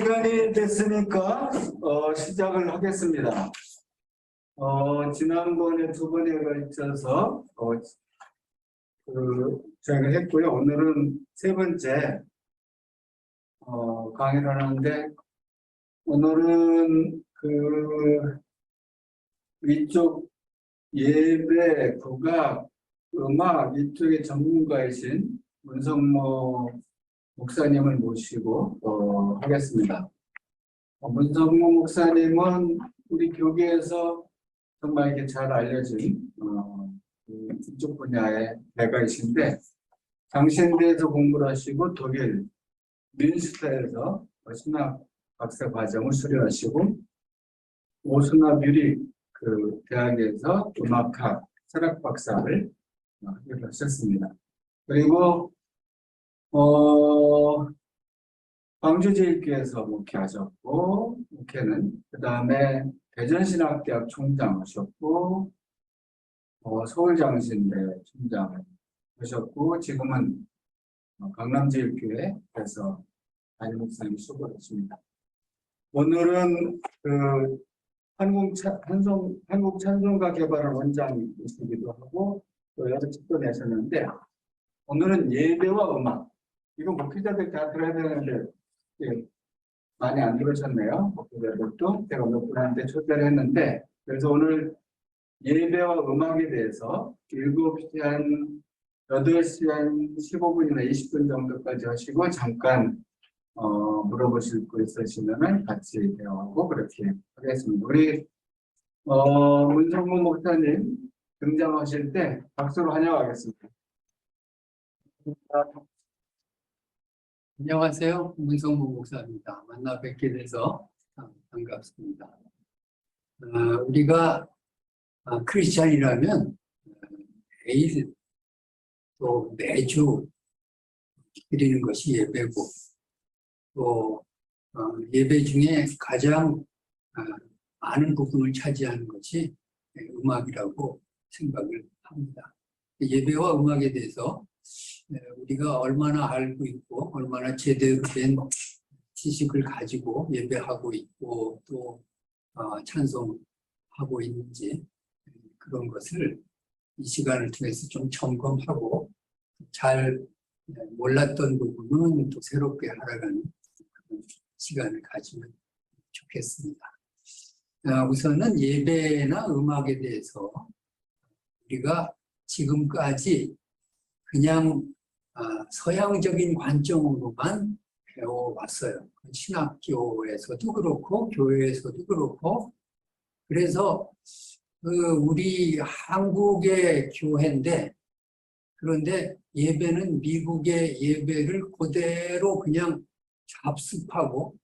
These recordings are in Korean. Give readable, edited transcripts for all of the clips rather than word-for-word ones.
시간이 됐으니까 시작을 하겠습니다. 지난번에 두 번에 걸쳐서 저희가 했고요. 오늘은 세 번째 강의를 하는데, 오늘은 위쪽 예배, 국악, 음악 이쪽의 전문가이신 문성모 목사님을 모시고 하겠습니다. 문성모 목사님은 우리 교계에서 정말 이렇게 잘 알려진 이쪽 분야의 대가이신데, 장신대에서 공부를 하시고 독일 뮌스터에서 신학 박사 과정을 수료하시고 오스나 뮤릭 대학에서 음악학 철학 박사를 하셨습니다. 그리고 광주제일교회에서 목회하셨고, 목회는 그 다음에 대전신학대학 총장하셨고, 서울장신대 총장을 하셨고, 지금은 강남제일교회에서 담임 목사님 수고하십니다. 오늘은 한국찬송가 개발원 원장이시기도 하고 또 여러 책도 내셨는데, 오늘은 예배와 음악, 이거 목회자들 다 들어야 되는데 많이 안 들으셨네요. 목회자들도 제가 몇 분한테 초대를 했는데, 그래서 오늘 예배와 음악에 대해서 7시 한 8시 한 15분이나 20분 정도까지 하시고, 잠깐 물어보실 거 있으시면 같이 대화하고 그렇게 하겠습니다. 우리 문성모 목사님 등장하실 때 박수로 환영하겠습니다. 안녕하세요. 문성모 목사입니다. 만나 뵙게 돼서 반갑습니다. 우리가 크리스찬이라면 매일 또 매주 드리는 것이 예배고, 또 예배 중에 가장 많은 부분을 차지하는 것이 음악이라고 생각을 합니다. 예배와 음악에 대해서 우리가 얼마나 알고 있고 얼마나 제대로 된 지식을 가지고 예배하고 있고 또 찬송하고 있는지, 그런 것을 이 시간을 통해서 좀 점검하고 잘 몰랐던 부분은 또 새롭게 알아가는 그런 시간을 가지면 좋겠습니다. 우선은 예배나 음악에 대해서 우리가 지금까지 그냥 서양적인 관점으로만 배워왔어요. 신학교에서도 그렇고 교회에서도 그렇고. 그래서 우리 한국의 교회인데, 그런데 예배는 미국의 예배를 그대로 그냥 잡습하고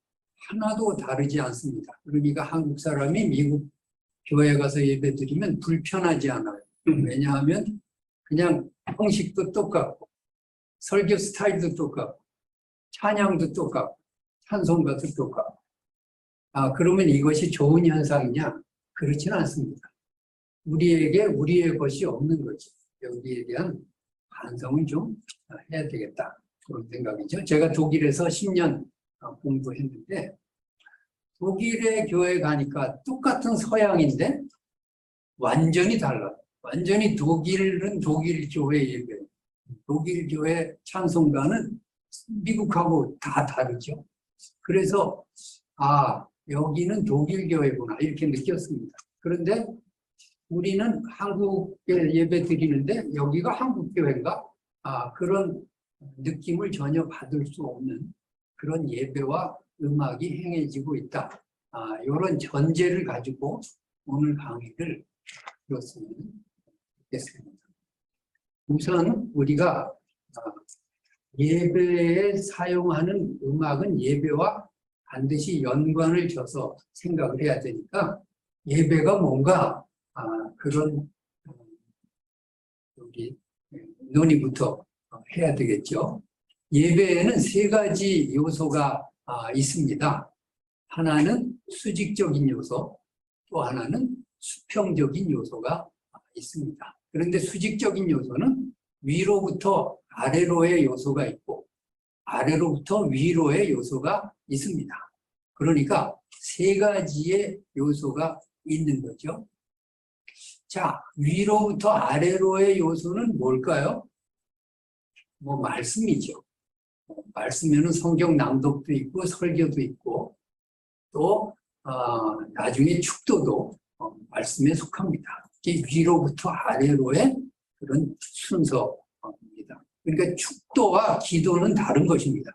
하나도 다르지 않습니다. 그러니까 한국 사람이 미국 교회 가서 예배 드리면 불편하지 않아요. 왜냐하면 그냥 형식도 똑같고 설교 스타일도 똑같고 찬양도 똑같고 찬송가도 똑같고. 그러면 이것이 좋은 현상이냐? 그렇지는 않습니다. 우리에게 우리의 것이 없는 거죠. 여기에 대한 반성을 좀 해야 되겠다, 그런 생각이죠. 제가 독일에서 10년 공부했는데, 독일의 교회 가니까 똑같은 서양인데 완전히 달라요. 완전히 독일은 독일 교회 예배, 독일 교회 찬송가는 미국하고 다 다르죠. 그래서 여기는 독일 교회구나, 이렇게 느꼈습니다. 그런데 우리는 한국에 예배 드리는데 여기가 한국 교회인가? 그런 느낌을 전혀 받을 수 없는 그런 예배와 음악이 행해지고 있다. 이런 전제를 가지고 오늘 강의를 들었으면 좋겠습니다. 우선 우리가 예배에 사용하는 음악은 예배와 반드시 연관을 져서 생각을 해야 되니까, 예배가 뭔가 그런 우리 논의부터 해야 되겠죠. 예배에는 3가지 요소가 있습니다. 하나는 수직적인 요소, 또 하나는 수평적인 요소가 있습니다. 그런데 수직적인 요소는 위로부터 아래로의 요소가 있고 아래로부터 위로의 요소가 있습니다. 그러니까 세 가지의 요소가 있는 거죠. 자, 위로부터 아래로의 요소는 뭘까요? 뭐 말씀이죠. 말씀에는 성경 낭독도 있고 설교도 있고 또 나중에 축도도 말씀에 속합니다. 이게 위로부터 아래로의 그런 순서입니다. 그러니까 축도와 기도는 다른 것입니다.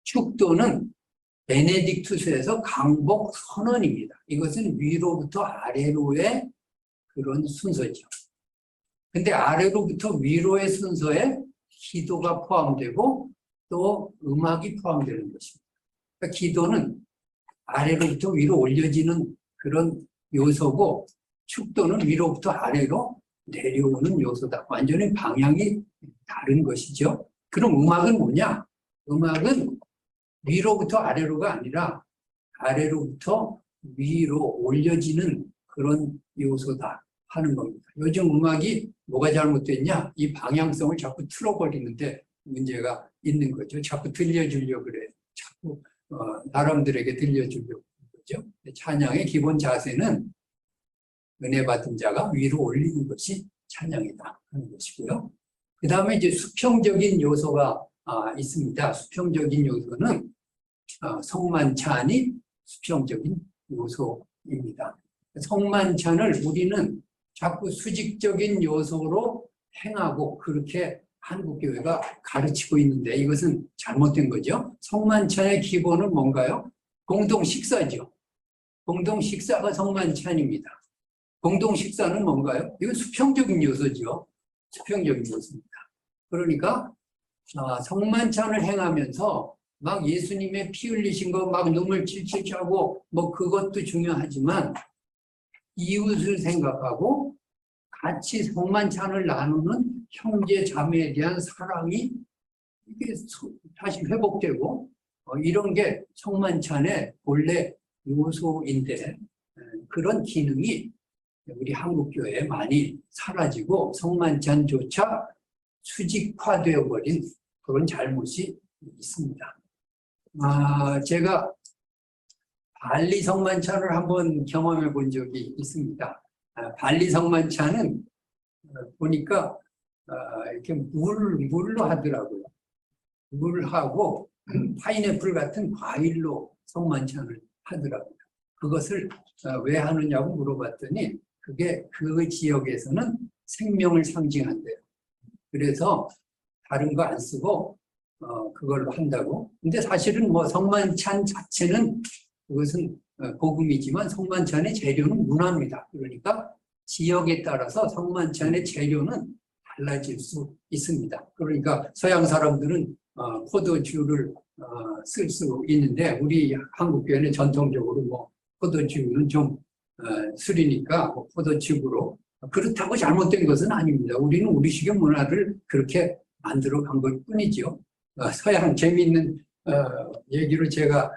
축도는 베네딕투스에서 강복 선언입니다. 이것은 위로부터 아래로의 그런 순서죠. 근데 아래로부터 위로의 순서에 기도가 포함되고 또 음악이 포함되는 것입니다. 그러니까 기도는 아래로부터 위로 올려지는 그런 요소고 축도는 위로부터 아래로 내려오는 요소다. 완전히 방향이 다른 것이죠. 그럼 음악은 뭐냐? 음악은 위로부터 아래로가 아니라 아래로부터 위로 올려지는 그런 요소다 하는 겁니다. 요즘 음악이 뭐가 잘못됐냐? 이 방향성을 자꾸 틀어버리는데 문제가 있는 거죠. 자꾸 들려주려고 그래요. 자꾸 사람들에게 들려주려고 그러죠. 찬양의 기본 자세는 은혜 받은 자가 위로 올리는 것이 찬양이다 하는 것이고요. 그 다음에 이제 수평적인 요소가 있습니다. 수평적인 요소는 성만찬이 수평적인 요소입니다. 성만찬을 우리는 자꾸 수직적인 요소로 행하고 그렇게 한국교회가 가르치고 있는데 이것은 잘못된 거죠. 성만찬의 기본은 뭔가요? 공동식사죠. 공동식사가 성만찬입니다. 공동식사는 뭔가요? 이건 수평적인 요소죠. 수평적인 요소입니다. 그러니까 성만찬을 행하면서 막 예수님의 피 흘리신 거 막 눈물 찔찔 짜고 뭐 그것도 중요하지만 이웃을 생각하고 같이 성만찬을 나누는 형제 자매에 대한 사랑이 이게 다시 회복되고 이런 게 성만찬의 본래 요소인데 그런 기능이 우리 한국교회에 많이 사라지고 성만찬조차 수직화되어 버린 그런 잘못이 있습니다. 제가 발리 성만찬을 한번 경험해 본 적이 있습니다. 발리 성만찬은 보니까 이렇게 물로 하더라고요. 물하고 파인애플 같은 과일로 성만찬을 하더라고요. 그것을 왜 하느냐고 물어봤더니 그게 그 지역에서는 생명을 상징한대요. 그래서 다른 거 안 쓰고 그걸로 한다고. 근데 사실은 뭐 성만찬 자체는 그것은 복음이지만 성만찬의 재료는 문화입니다. 그러니까 지역에 따라서 성만찬의 재료는 달라질 수 있습니다. 그러니까 서양 사람들은 포도주를 쓸 수 있는데 우리 한국교회는 전통적으로 뭐 포도주는 좀 술이니까 뭐 포도즙으로 그렇다고 잘못된 것은 아닙니다. 우리는 우리식의 문화를 그렇게 만들어 간 것 뿐이죠. 서양 재미있는 얘기로 제가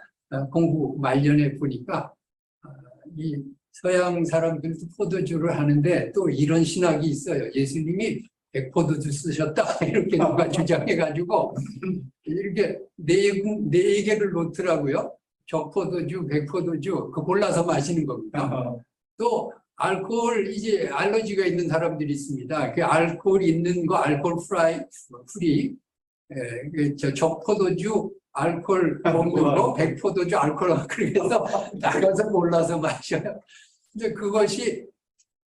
공부 말년에 보니까 이 서양 사람들도 포도주를 하는데 또 이런 신학이 있어요. 예수님이 백포도주 쓰셨다 이렇게 누가 주장해가지고 이렇게 네 개를 놓더라고요. 적포도주, 백포도주 그 골라서 마시는 겁니다. 또 알코올 이제 알러지가 있는 사람들이 있습니다. 그 알코올 있는 거 알코올 프리 저 적포도주 알코올 없는 거, 백포도주 알코올 그래서 나가서 골라서 마셔요. 근데 그것이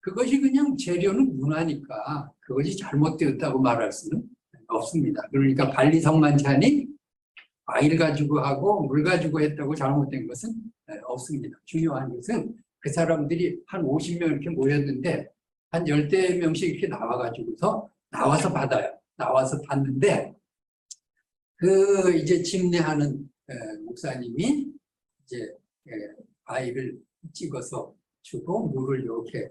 그냥 재료는 문화니까 그것이 잘못되었다고 말할 수는 없습니다. 그러니까 발리 성만찬이 과일 가지고 하고 물 가지고 했다고 잘못된 것은 없습니다. 중요한 것은 그 사람들이 한 50명 이렇게 모였는데 한 10대 명씩 이렇게 나와서 받아요. 나와서 받는데 그 이제 집례하는 목사님이 이제 과일을 찍어서 주고 물을 이렇게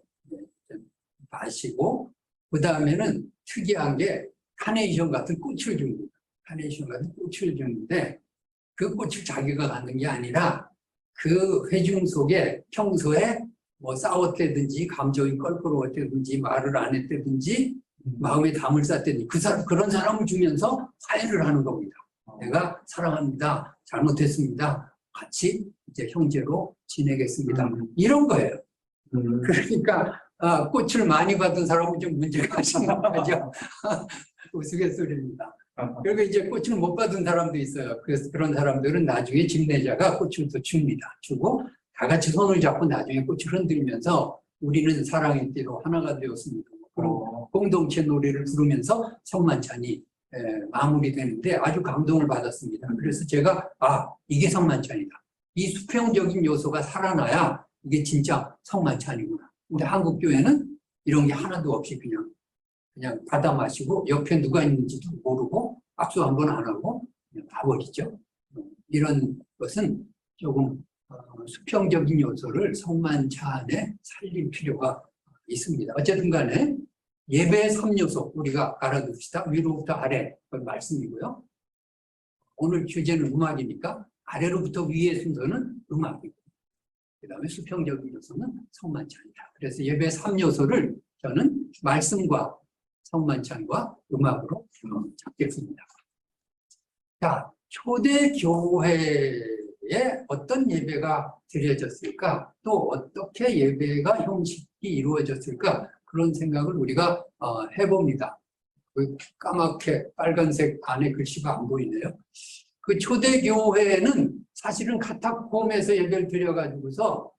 마시고 그 다음에는 특이한 게 카네이션 같은 꽃을 줍니다. 카네이션 같은 꽃을 주는데 그 꽃을 자기가 갖는 게 아니라 그 회중 속에 평소에 뭐 싸웠다든지 감정이 껄끄러웠다든지 말을 안 했다든지 마음에 담을 쌌다든지 그런 사람을 주면서 화해를 하는 겁니다. 내가 사랑합니다. 잘못했습니다. 같이 이제 형제로 지내겠습니다. 이런 거예요. 그러니까 꽃을 많이 받은 사람은 좀 문제가 심각하죠. 우스갯소리입니다. 그리고 이제 꽃을 못 받은 사람도 있어요. 그래서 그런 사람들은 나중에 집내자가 꽃을 또 줍니다. 주고 다 같이 손을 잡고 나중에 꽃을 흔들면서 우리는 사랑의 띠로 하나가 되었습니다. 그런 공동체 노래를 부르면서 성만찬이 마무리되는데 아주 감동을 받았습니다. 그래서 제가 이게 성만찬이다. 이 수평적인 요소가 살아나야 이게 진짜 성만찬이구나. 근데 한국 교회는 이런 게 하나도 없이 그냥 받아 마시고 옆에 누가 있는지도 모르고 악수 한 번 안 하고 그냥 가버리죠. 이런 것은 조금 수평적인 요소를 성만찬에 살릴 필요가 있습니다. 어쨌든 간에 예배의 3요소 우리가 알아둡시다. 위로부터 아래 말씀이고요. 오늘 주제는 음악이니까 아래로부터 위의 순서는 음악이고 그 다음에 수평적인 요소는 성만찬이다. 그래서 예배의 3요소를 저는 말씀과 성만찬과 음악으로 잡겠습니다. 자, 초대교회에 어떤 예배가 드려졌을까? 또 어떻게 예배가 형식이 이루어졌을까? 그런 생각을 우리가 해봅니다. 그 까맣게 빨간색 안에 글씨가 안 보이네요. 그 초대교회는 사실은 카타콤에서 예배를 드려가지고서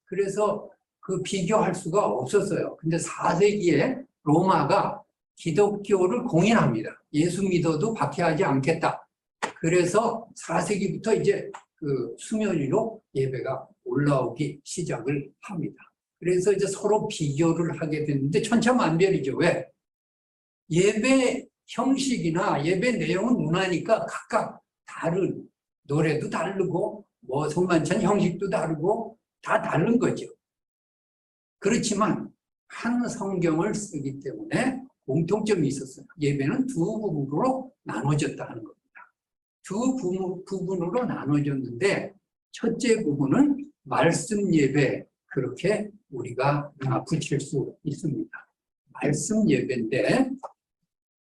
그래서 그 비교할 수가 없었어요. 근데 4세기에 로마가 기독교를 공인합니다. 예수 믿어도 박해하지 않겠다. 그래서 4세기부터 이제 그 수면 위로 예배가 올라오기 시작을 합니다. 그래서 이제 서로 비교를 하게 됐는데 천차만별이죠. 왜? 예배 형식이나 예배 내용은 문화니까 각각 다른 노래도 다르고 뭐 성만찬 형식도 다르고 다 다른 거죠. 그렇지만 한 성경을 쓰기 때문에 공통점이 있었어요. 예배는 두 부분으로 나눠졌다 하는 겁니다. 두 부분으로 나눠졌는데 첫째 부분은 말씀 예배 그렇게 우리가 붙일 수 있습니다. 말씀 예배인데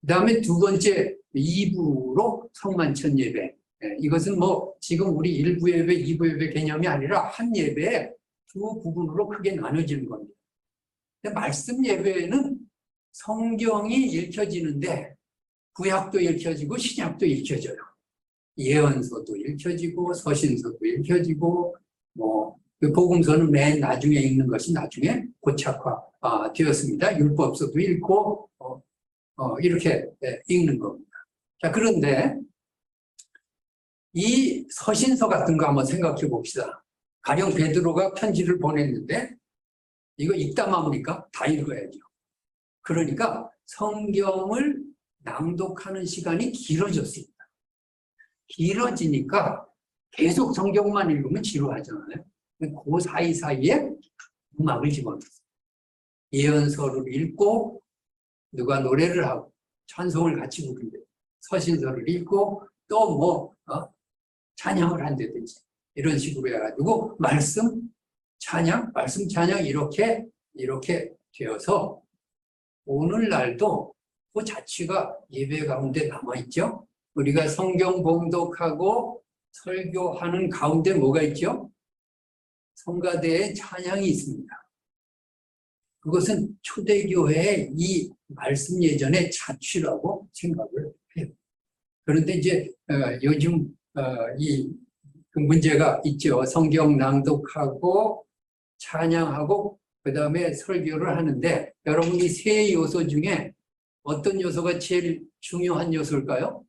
그 다음에 두 번째 2부로 성만찬 예배. 이것은 뭐 지금 우리 1부 예배, 2부 예배 개념이 아니라 한 예배에 두 부분으로 크게 나눠지는 겁니다. 근데 말씀 예배는 성경이 읽혀지는데 구약도 읽혀지고 신약도 읽혀져요. 예언서도 읽혀지고 서신서도 읽혀지고 뭐 복음서는 맨 나중에 읽는 것이 나중에 고착화 되었습니다. 율법서도 읽고 이렇게 읽는 겁니다. 자, 그런데 이 서신서 같은 거 한번 생각해 봅시다. 가령 베드로가 편지를 보냈는데 이거 읽다 맙니까? 다 읽어야죠. 그러니까 성경을 낭독하는 시간이 길어졌습니다. 길어지니까 계속 성경만 읽으면 지루하잖아요. 그 사이사이에 음악을 집어넣었어요. 예언서를 읽고 누가 노래를 하고 찬송을 같이 부른대. 서신서를 읽고 또 뭐 찬양을 한다든지 이런 식으로 해가지고 말씀 찬양 이렇게 되어서 오늘날도 그 자취가 예배 가운데 남아있죠. 우리가 성경 봉독하고 설교하는 가운데 뭐가 있죠? 성가대에 찬양이 있습니다. 그것은 초대교회의 이 말씀 예전의 자취라고 생각을 해요. 그런데 이제 요즘 그 문제가 있죠. 성경 낭독하고 찬양하고 그 다음에 설교를 하는데 여러분 이 세 요소 중에 어떤 요소가 제일 중요한 요소일까요?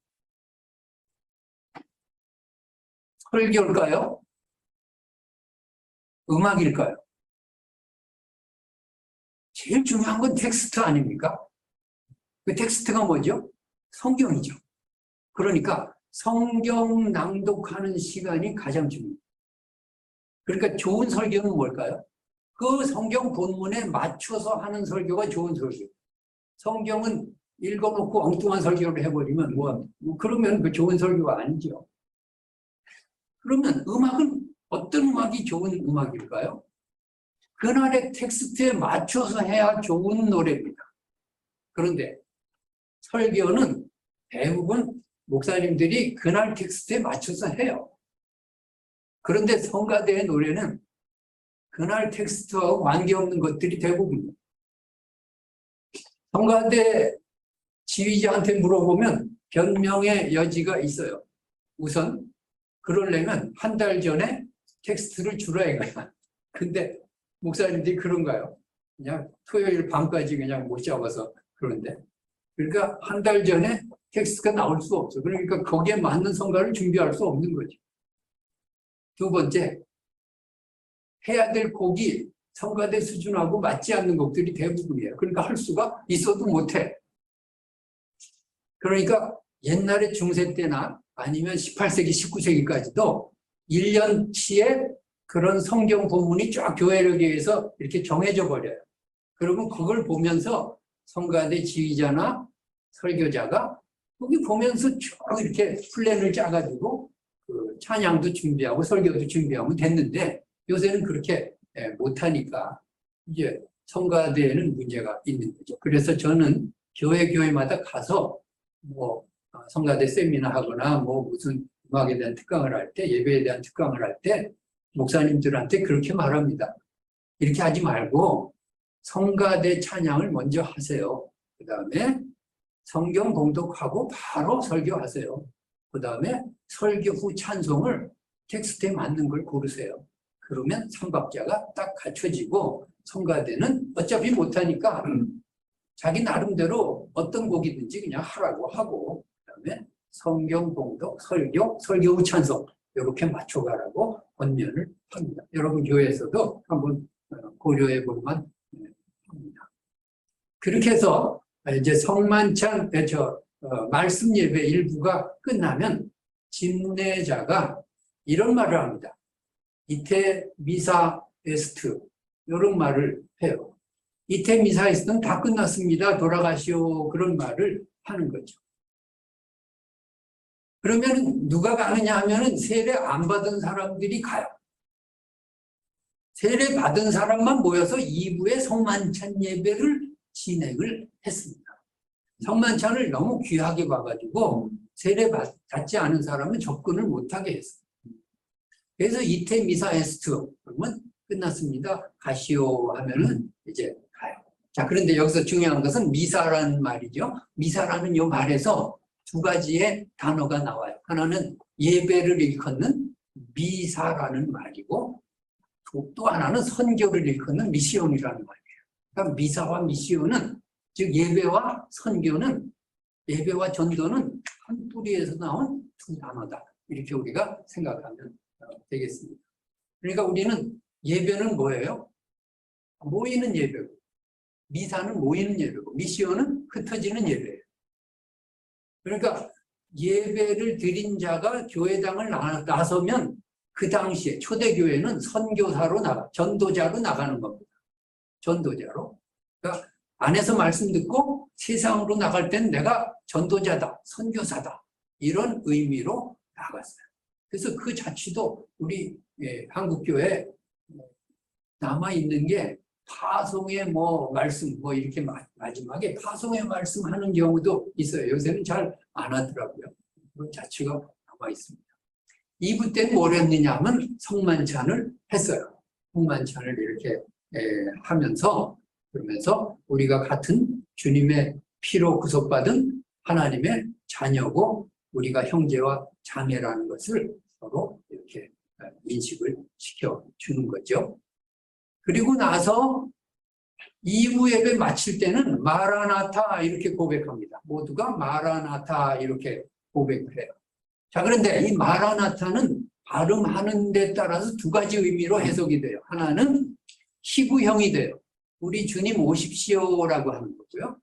설교일까요? 음악일까요? 제일 중요한 건 텍스트 아닙니까? 그 텍스트가 뭐죠? 성경이죠. 그러니까 성경 낭독하는 시간이 가장 중요해요. 그러니까 좋은 설교는 뭘까요? 그 성경 본문에 맞춰서 하는 설교가 좋은 설교. 성경은 읽어놓고 엉뚱한 설교를 해버리면 그러면 그 좋은 설교가 아니죠. 그러면 음악은 어떤 음악이 좋은 음악일까요? 그날의 텍스트에 맞춰서 해야 좋은 노래입니다. 그런데 설교는 대부분 목사님들이 그날 텍스트에 맞춰서 해요. 그런데 성가대의 노래는 그날 텍스트와 관계없는 것들이 대부분이에요. 성가대 지휘자한테 물어보면 변명의 여지가 있어요. 우선 그러려면 한 달 전에 텍스트를 주라 이거야. 근데 목사님들이 그런가요? 그냥 토요일 밤까지 그냥 못 잡아서 그런데. 그러니까 한 달 전에 텍스트가 나올 수 없어. 그러니까 거기에 맞는 성가를 준비할 수 없는 거지. 두 번째, 해야 될 곡이 성가대 수준하고 맞지 않는 곡들이 대부분이에요. 그러니까 할 수가 있어도 못해. 그러니까 옛날에 중세 때나 아니면 18세기, 19세기까지도 1년치의 그런 성경 본문이 쫙 교회력에 의해서 이렇게 정해져 버려요. 그러면 그걸 보면서 성가대 지휘자나 설교자가 거기 보면서 쭉 이렇게 플랜을 짜가지고 그 찬양도 준비하고 설교도 준비하면 됐는데 요새는 그렇게 못하니까 이제 성가대에는 문제가 있는 거죠. 그래서 저는 교회마다 가서 뭐 성가대 세미나 하거나 뭐 무슨 음악에 대한 특강을 할 때, 예배에 대한 특강을 할 때 목사님들한테 그렇게 말합니다. 이렇게 하지 말고 성가대 찬양을 먼저 하세요. 그 다음에 성경 봉독하고 바로 설교하세요. 그 다음에 설교 후 찬송을 텍스트에 맞는 걸 고르세요. 그러면 삼박자가 딱 갖춰지고 성가대는 어차피 못하니까 자기 나름대로 어떤 곡이든지 그냥 하라고 하고 그다음에 성경 봉독, 설교 후 찬송 이렇게 맞춰가라고 권면을 합니다. 여러분 교회에서도 한번 고려해 볼 만합니다. 그렇게 해서 이제 성만찬 말씀 예배 일부가 끝나면 집례자가 이런 말을 합니다. 이테 미사 에스트 이런 말을 해요. 이테 미사 에스트는 다 끝났습니다. 돌아가시오. 그런 말을 하는 거죠. 그러면 누가 가느냐 하면은 세례 안 받은 사람들이 가요. 세례 받은 사람만 모여서 2부의 성만찬 예배를 진행을 했습니다. 성만찬을 너무 귀하게 봐가지고 세례 받지 않은 사람은 접근을 못하게 했어요. 그래서 이태 미사 에스트 그러면 끝났습니다. 가시오 하면은 이제 가요. 자, 그런데 여기서 중요한 것은 미사라는 말이죠. 미사라는 이 말에서 두 가지의 단어가 나와요. 하나는 예배를 일컫는 미사라는 말이고 또 하나는 선교를 일컫는 미시온이라는 말이에요. 그러니까 미사와 미시온은 즉 예배와 선교는 예배와 전도는 한 뿌리에서 나온 두 단어다. 이렇게 우리가 생각하면 되겠습니다. 그러니까 우리는 예배는 뭐예요? 모이는 예배고 미사는 모이는 예배고 미시온은 흩어지는 예배예요. 그러니까 예배를 드린 자가 교회당을 나서면 그 당시에 초대교회는 선교사로 전도자로 나가는 겁니다. 전도자로. 그러니까 안에서 말씀 듣고 세상으로 나갈 땐 내가 전도자다, 선교사다 이런 의미로 나갔어요. 그래서 그 자취도 우리 한국교회 남아있는 게 파송의 말씀 이렇게 마지막에 파송의 말씀 하는 경우도 있어요. 요새는 잘 안 하더라고요. 그런 자취가 남아있습니다. 2부 때는 뭘 했느냐 하면 성만찬을 했어요. 성만찬을 이렇게 하면서 그러면서 우리가 같은 주님의 피로 구속받은 하나님의 자녀고 우리가 형제와 자매라는 것을 서로 이렇게 인식을 시켜주는 거죠. 그리고 나서 2부 예배 마칠 때는 마라나타 이렇게 고백합니다. 모두가 마라나타 이렇게 고백을 해요. 자, 그런데 이 마라나타는 발음하는 데 따라서 두 가지 의미로 해석이 돼요. 하나는 희구형이 돼요. 우리 주님 오십시오라고 하는 거고요.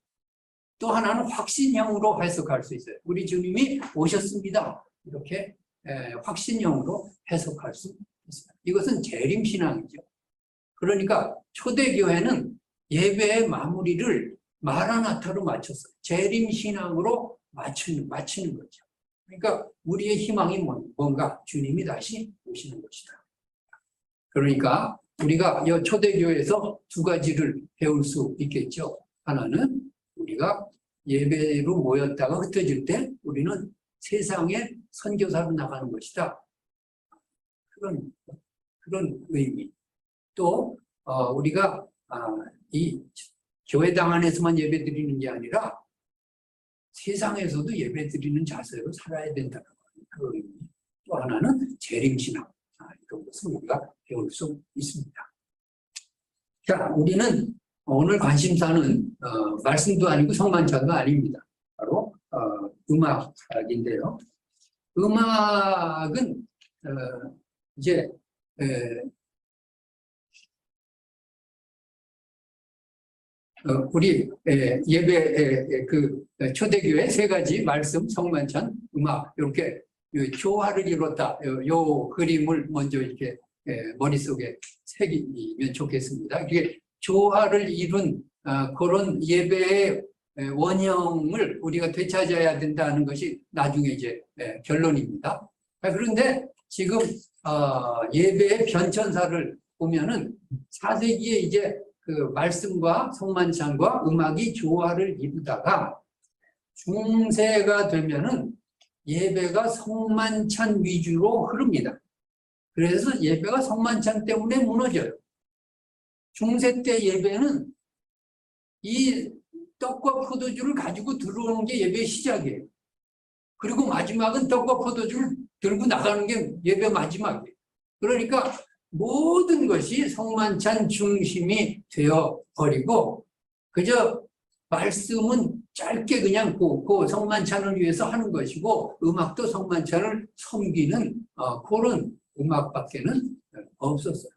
또 하나는 확신형으로 해석할 수 있어요. 우리 주님이 오셨습니다. 이렇게 확신형으로 해석할 수 있어요. 이것은 재림신앙이죠. 그러니까 초대교회는 예배의 마무리를 마라나타로 맞췄어요. 재림신앙으로 맞추는 거죠. 그러니까 우리의 희망이 뭔가 주님이 다시 오시는 것이다. 그러니까 우리가 이 초대교회에서 두 가지를 배울 수 있겠죠. 하나는 우리가 예배로 모였다가 흩어질 때 우리는 세상에 선교사로 나가는 것이다. 그런 의미. 또 우리가 이 교회당 안에서만 예배 드리는 게 아니라 세상에서도 예배 드리는 자세로 살아야 된다는 그 의미. 또 하나는 재림신앙. 이런 것을 우리가 배울 수 있습니다. 자, 우리는 오늘 관심사는 말씀도 아니고 성만찬도 아닙니다. 바로 음악인데요. 음악은 이제 우리 예배 그 초대교회 세 가지 말씀, 성만찬, 음악 이렇게 조화를 이뤘다. 요 그림을 먼저 이렇게 머릿속에 새기면 좋겠습니다. 이게 조화를 이룬 그런 예배의 원형을 우리가 되찾아야 된다는 것이 나중에 이제 결론입니다. 그런데 지금 예배의 변천사를 보면은 4세기에 이제 그 말씀과 성만찬과 음악이 조화를 이루다가 중세가 되면은 예배가 성만찬 위주로 흐릅니다. 그래서 예배가 성만찬 때문에 무너져요. 중세 때 예배는 이 떡과 포도주를 가지고 들어오는 게 예배의 시작이에요. 그리고 마지막은 떡과 포도주를 들고 나가는 게 예배 마지막이에요. 그러니까 모든 것이 성만찬 중심이 되어버리고 그저 말씀은 짧게 그냥 그 성만찬을 위해서 하는 것이고 음악도 성만찬을 섬기는 그런 음악밖에는 없었어요.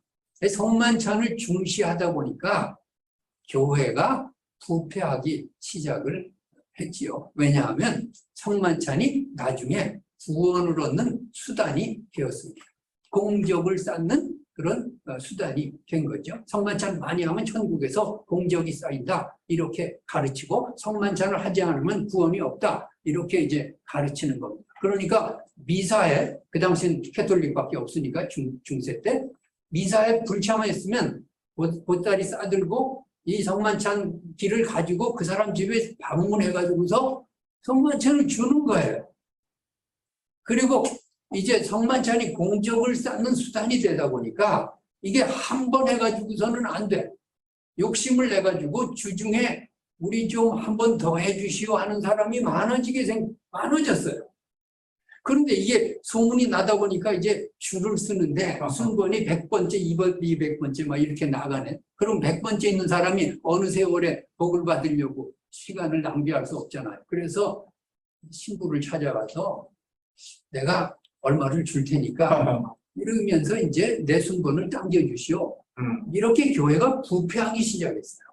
성만찬을 중시하다 보니까 교회가 부패하기 시작을 했지요. 왜냐하면 성만찬이 나중에 구원을 얻는 수단이 되었습니다. 공적을 쌓는 그런 수단이 된 거죠. 성만찬 많이 하면 천국에서 공적이 쌓인다 이렇게 가르치고 성만찬을 하지 않으면 구원이 없다 이렇게 이제 가르치는 겁니다. 그러니까 미사에 그 당시엔 캐톨릭밖에 없으니까 중세 때 미사에 불참했으면 보따리 싸들고 이 성만찬 길을 가지고 그 사람 집에 방문해가지고서 성만찬을 주는 거예요. 그리고 이제 성만찬이 공적을 쌓는 수단이 되다 보니까 이게 한 번 해가지고서는 안 돼. 욕심을 내가지고 주중에 우리 좀 한 번 더 해주시오 하는 사람이 많아졌어요. 그런데 이게 소문이 나다 보니까 이제 줄을 쓰는데 순번이 100번째, 200번째 막 이렇게 나가네. 그럼 100번째 있는 사람이 어느 세월에 복을 받으려고 시간을 낭비할 수 없잖아요. 그래서 신부를 찾아가서 내가 얼마를 줄 테니까 이러면서 이제 내 순번을 당겨주시오. 이렇게 교회가 부패하기 시작했어요.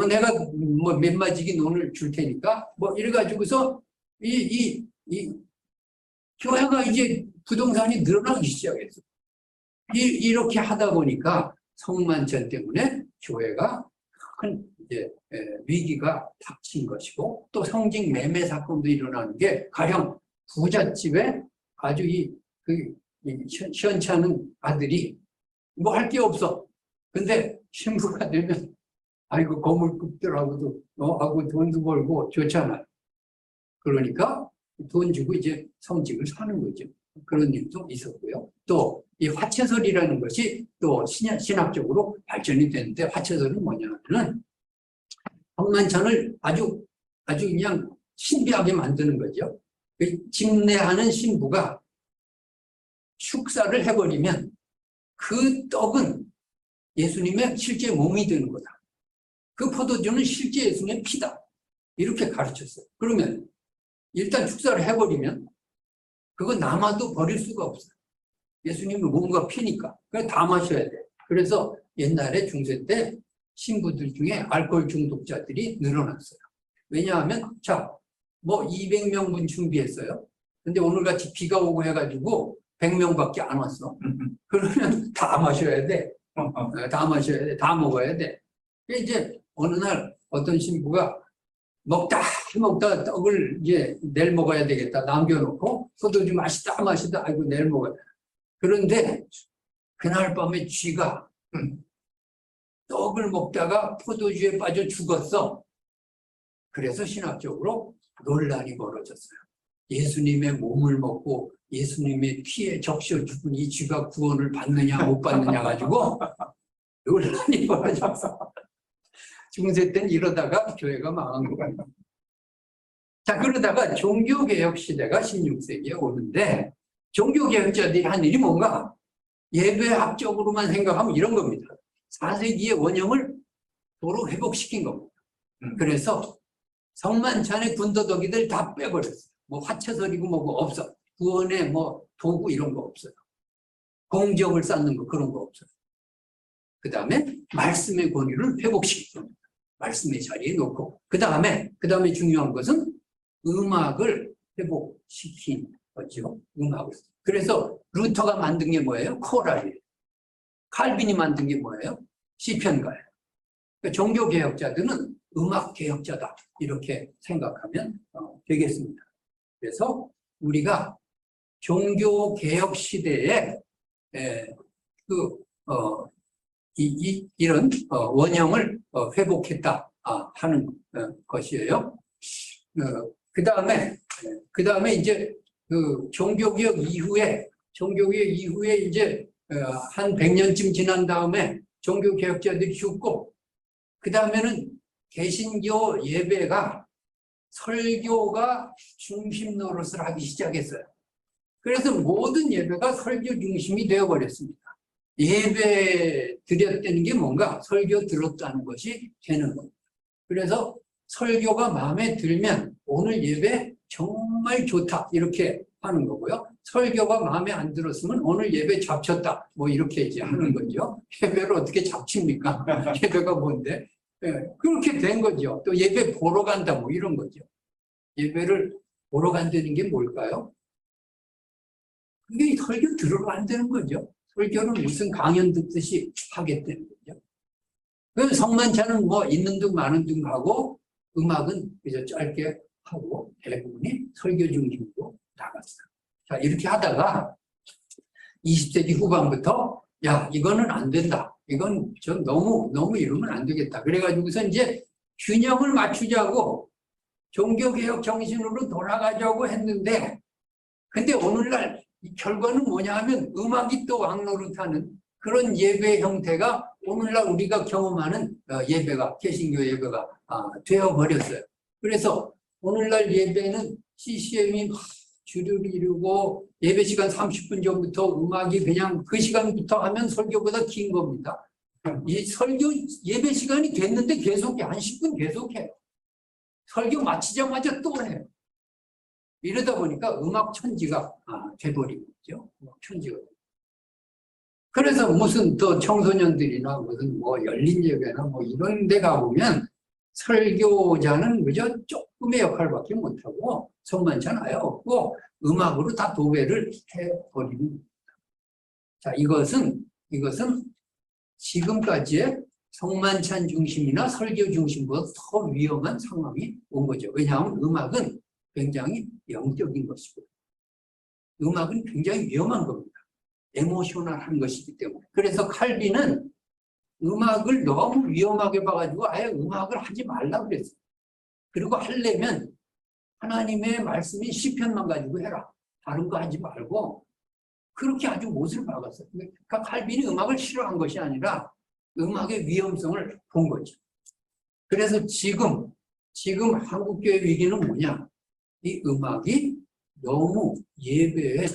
내가 뭐 몇 마지기 돈을 줄 테니까 뭐 이래가지고서 이 교회가 이제 부동산이 늘어나기 시작했어요. 이렇게 하다 보니까 성만찬 때문에 교회가 큰 이제 위기가 닥친 것이고 또 성직 매매 사건도 일어나는 게 가령 부잣집에 아주 시원찮은 아들이 뭐 할 게 없어. 근데 신부가 되면 아이고 거물급들하고도 하고 돈도 벌고 좋잖아요. 그러니까 돈 주고 이제 성직을 사는 거죠. 그런 일도 있었고요. 또 이 화채설이라는 것이 또 신학적으로 발전이 되는데 화채설은 뭐냐면은 성만찬을 아주 그냥 신비하게 만드는 거죠. 집례하는 신부가 축사를 해버리면 그 떡은 예수님의 실제 몸이 되는 거다. 그 포도주는 실제 예수님의 피다. 이렇게 가르쳤어요. 그러면 일단 축사를 해버리면 그거 남아도 버릴 수가 없어요. 예수님의 몸과 피니까. 그래서 다 마셔야 돼. 그래서 옛날에 중세 때 신부들 중에 알코올 중독자들이 늘어났어요. 왜냐하면 뭐 200명분 준비했어요. 근데 오늘같이 비가 오고 해가지고 100명밖에 안 왔어. 그러면 다 마셔야 돼. 다 마셔야 돼. 다 먹어야 돼. 이제 어느 날 어떤 신부가 먹다 떡을 이제 내일 먹어야 되겠다. 남겨놓고 포도주 마시다 아이고 내일 먹어야 돼. 그런데 그날 밤에 쥐가 떡을 먹다가 포도주에 빠져 죽었어. 그래서 신학적으로 논란이 벌어졌어요. 예수님의 몸을 먹고 예수님의 피에 적셔 죽은 이 쥐가 구원을 받느냐 못 받느냐 가지고 논란이 벌어져서 중세 때는 이러다가 교회가 망한 거예요. 자, 그러다가 종교개혁 시대가 16세기에 오는데 종교개혁자들이 한 일이 뭔가 예배학적으로만 생각하면 이런 겁니다. 4세기의 원형을 도로 회복시킨 겁니다. 그래서 성만찬의 군더더기들 다 빼버렸어요. 뭐 화채설이고 뭐고 없어. 구원의 뭐 도구 이런 거 없어요. 공적을 쌓는 거 그런 거 없어요. 그 다음에 말씀의 권위를 회복시킨 겁니다. 말씀의 자리에 놓고 그 다음에 중요한 것은 음악을 회복시킨 거죠. 음악을. 그래서 루터가 만든 게 뭐예요? 코랄이에요. 칼빈이 만든 게 뭐예요? 시편가예요. 그러니까 종교개혁자들은 음악개혁자다 이렇게 생각하면 되겠습니다. 그래서 우리가 종교개혁 시대에 이런 원형을 회복했다 하는 것이에요. 그 다음에 이제 그 종교개혁 이후에 이제 한 100년쯤 지난 다음에 종교개혁자들이 죽고 그 다음에는 개신교 예배가 설교가 중심 노릇을 하기 시작했어요. 그래서 모든 예배가 설교 중심이 되어버렸습니다. 예배 드렸다는 게 뭔가 설교 들었다는 것이 되는 겁니다. 그래서 설교가 마음에 들면 오늘 예배 정말 좋다 이렇게 하는 거고요. 설교가 마음에 안 들었으면 오늘 예배 잡쳤다 뭐 이렇게 이제 하는 거죠. 예배를 어떻게 잡칩니까? 예배가 뭔데? 그렇게 된 거죠. 또 예배 보러 간다 뭐 이런 거죠. 예배를 보러 간다는 게 뭘까요? 그게 설교 들으러 간다는 거죠. 설교는 무슨 강연 듣듯이 하겠다는 거죠. 그래서 성만찬은 뭐 있는 둥 마는 둥 하고 음악은 그저 짧게 하고 대부분이 설교 중심으로 나갔어요. 자, 이렇게 하다가 20세기 후반부터 야, 이거는 안 된다. 이건 전 너무 이러면 안 되겠다. 그래가지고서 이제 균형을 맞추자고 종교개혁 정신으로 돌아가자고 했는데 근데 오늘날 결과는 뭐냐 하면 음악이 또 왕노릇하는 그런 예배 형태가 오늘날 우리가 경험하는 예배가 개신교 예배가 되어버렸어요. 그래서 오늘날 예배는 CCM이 주류를 이루고 예배 시간 30분 전부터 음악이 그냥 그 시간부터 하면 설교보다 긴 겁니다. 이 설교 예배 시간이 됐는데 계속해. 한 10분 계속해요. 설교 마치자마자 또 해요. 이러다 보니까 음악 천지가 돼버린 거죠. 음악 천지가. 그래서 무슨 또 청소년들이나 무슨 뭐 열린 예배나 뭐 이런 데 가보면 설교자는 그저 조금의 역할밖에 못하고 성만찬 아예 없고 음악으로 다 도배를 해버리는 겁니다. 자, 이것은 지금까지의 성만찬 중심이나 설교 중심보다 더 위험한 상황이 온 거죠. 왜냐하면 음악은 굉장히 영적인 것이고 음악은 굉장히 위험한 겁니다. 에모셔널한 것이기 때문에. 그래서 칼빈은 음악을 너무 위험하게 봐가지고 아예 음악을 하지 말라고 그랬어요. 그리고 하려면 하나님의 말씀인 시편만 가지고 해라. 다른 거 하지 말고 그렇게 아주 못을 박았어요. 그러니까 칼빈이 음악을 싫어한 것이 아니라 음악의 위험성을 본 거죠. 그래서 지금 한국교회 위기는 뭐냐? 이 음악이 너무 예배에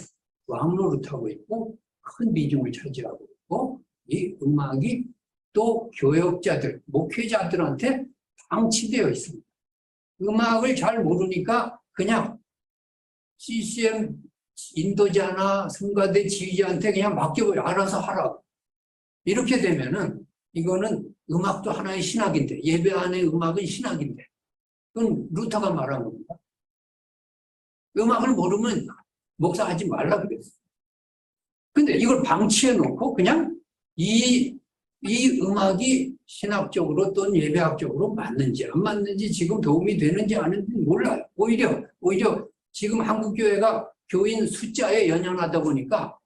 왕노릇하고 있고 큰 비중을 차지하고 있고 이 음악이 또 교역자들, 목회자들한테 방치되어 있습니다. 음악을 잘 모르니까 그냥 CCM 인도자나 성가대 지휘자한테 그냥 맡겨버려. 알아서 하라고. 이렇게 되면은 이거는 음악도 하나의 신학인데 예배 안에 음악은 신학인데 그건 루터가 말한 겁니다. 음악을 모르면 목사하지 말라 그랬어요. 근데 이걸 방치해 놓고 그냥 이 음악이 신학적으로 또는 예배학적으로 맞는지 안 맞는지 지금 도움이 되는지 안 하는지 몰라요. 오히려 지금 한국교회가 교인 숫자에 연연하다 보니까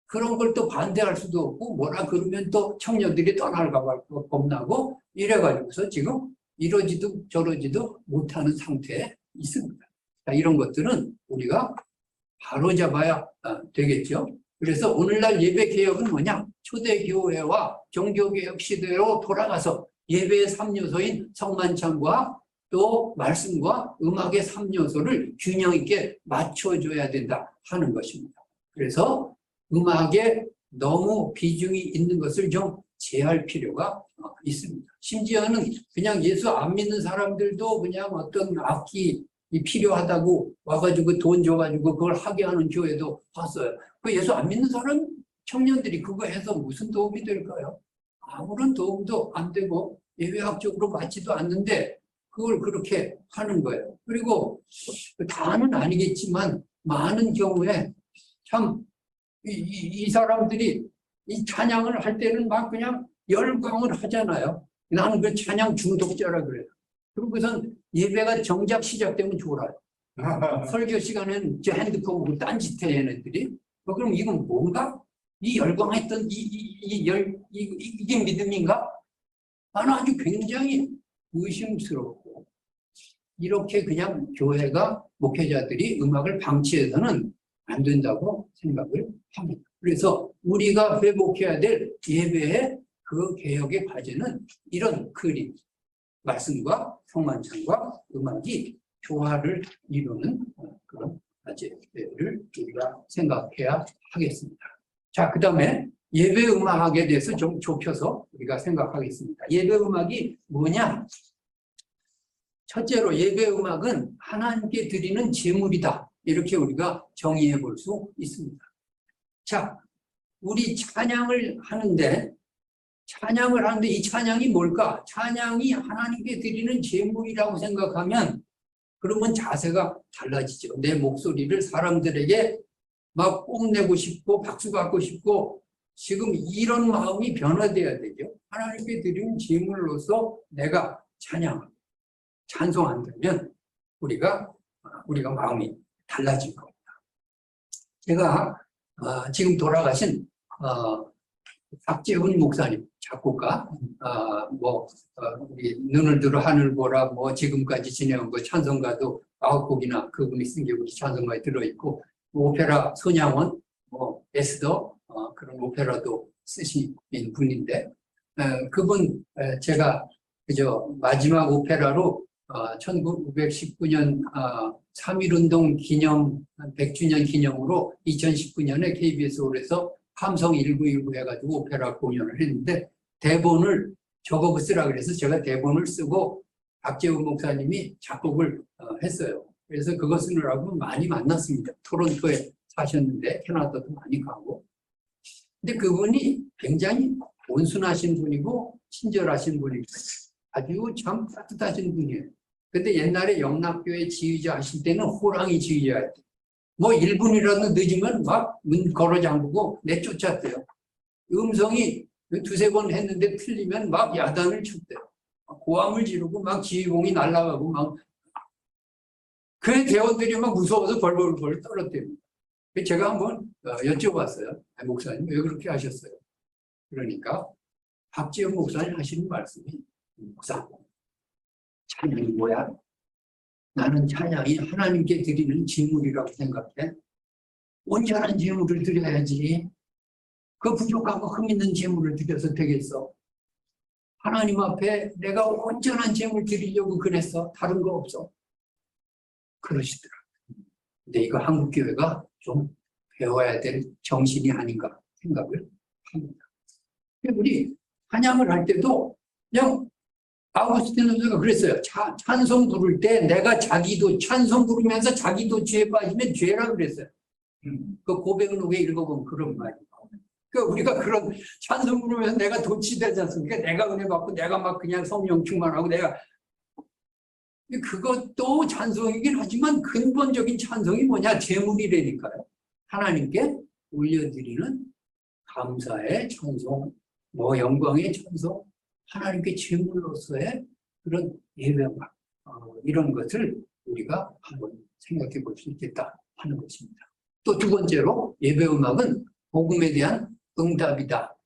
그런 걸 또 반대할 수도 없고 뭐라 그러면 또 청년들이 떠날까 봐 겁나고 이래가지고서 지금 이러지도 저러지도 못하는 상태에 있습니다. 자, 이런 것들은 우리가 바로 잡아야 되겠죠. 그래서 오늘날 예배 개혁은 뭐냐? 초대교회와 종교개혁 시대로 돌아가서 예배의 3요소인 성만찬과 또 말씀과 음악의 3요소를 균형 있게 맞춰줘야 된다 하는 것입니다. 그래서 음악에 너무 비중이 있는 것을 좀 제할 필요가 있습니다. 심지어는 그냥 예수 안 믿는 사람들도 그냥 어떤 악기 필요하다고 와가지고 돈 줘가지고 그걸 하게 하는 교회도 봤어요. 그 예수 안 믿는 사람 청년들이 그거 해서 무슨 도움이 될까요? 아무런 도움도 안 되고 예배학적으로 맞지도 않는데 그걸 그렇게 하는 거예요. 그리고 다는 아니겠지만 많은 경우에 참 이 사람들이 이 찬양을 할 때는 막 그냥 열광을 하잖아요. 나는 그 찬양 중독자라 그래요. 그리고선 예배가 정작 시작되면 졸아요. 설교 시간에는 저 핸드폰 보고 딴짓해 얘네들이. 그럼 이건 뭔가? 이 열광했던 이게 믿음인가? 나는 아주 굉장히 의심스럽고 이렇게 그냥 교회가 목회자들이 음악을 방치해서는 안 된다고 생각을 합니다. 그래서 우리가 회복해야 될 예배의 그 개혁의 과제는 이런 그림, 말씀과 성만찬과 음악이 조화를 이루는 그런 과제를 우리가 생각해야 하겠습니다. 자, 그 다음에 예배 음악에 대해서 좀 좁혀서 우리가 생각하겠습니다. 예배 음악이 뭐냐? 첫째로 예배 음악은 하나님께 드리는 제물이다. 이렇게 우리가 정의해 볼 수 있습니다. 자, 우리 찬양을 하는데 이 찬양이 뭘까? 찬양이 하나님께 드리는 제물이라고 생각하면 그러면 자세가 달라지죠. 내 목소리를 사람들에게 막 뽐내고 싶고 박수 받고 싶고 지금 이런 마음이 변화돼야 되죠. 하나님께 드리는 제물로서 내가 찬송한다면 우리가 마음이 달라질 겁니다. 제가 지금 돌아가신 박재훈 목사님 작곡가 우리 눈을 들어 하늘 보라 지금까지 지내온 거 찬송가도 9곡이나 그분이 쓴 게 우리 찬송가에 들어있고 오페라 손양원 에스더 그런 오페라도 쓰신 분인데 그분 제가 그저 마지막 오페라로 1919년 3.1운동 기념 100주년 기념으로 2019년에 KBS 홀에서 함성 1919 해가지고 오페라 공연을 했는데 대본을 저거 쓰라 그래서 제가 대본을 쓰고 박재훈 목사님이 작곡을 했어요. 그래서 그거 쓰느라고 많이 만났습니다. 토론토에 사셨는데 캐나다도 많이 가고. 근데 그분이 굉장히 온순하신 분이고 친절하신 분이고 아주 참 따뜻하신 분이에요. 근데 옛날에 영락교회 지휘자 하실 때는 호랑이 지휘자였대요. 1분이라도 늦으면 막 문 걸어 잠그고 내쫓았대요. 음성이 두세 번 했는데 틀리면 막 야단을 쳤대요. 고함을 지르고 막 지휘봉이 날아가고 막 그 대원들이 막 무서워서 벌벌 떨었답니다. 제가 한번 여쭤봤어요. 목사님 왜 그렇게 하셨어요? 그러니까 박지영 목사님 하시는 말씀이 목사 찬양이 뭐야? 나는 찬양이 하나님께 드리는 제물이라고 생각해. 온전한 제물을 드려야지. 그 부족하고 흠있는 제물을 드려서 되겠어. 하나님 앞에 내가 온전한 제물 드리려고 그랬어. 다른 거 없어. 그러시더라고요. 근데 이거 한국교회가 좀 배워야 될 정신이 아닌가 생각을 합니다. 우리 찬양을 할 때도 그냥 아우구스틴 선생가 그랬어요. 찬송 부를 때 내가 찬송 부르면서 자기도 죄에 빠지면 죄라 그랬어요. 그 고백록에 읽어보면 그런 말이 나오는. 그러니까 우리가 그런 찬송 부르면서 내가 도취되지 않습니까? 내가 은혜 받고 내가 막 그냥 성령 충만하고 내가 그것도 찬송이긴 하지만 근본적인 찬송이 뭐냐? 제물이라니까요. 하나님께 올려드리는 감사의 찬송, 영광의 찬송, 하나님께 제물로서의 그런 예배음악 이런 것을 우리가 한번 생각해 볼 수 있겠다 하는 것입니다. 또 두 번째로 예배음악은 복음에 대한 응답이다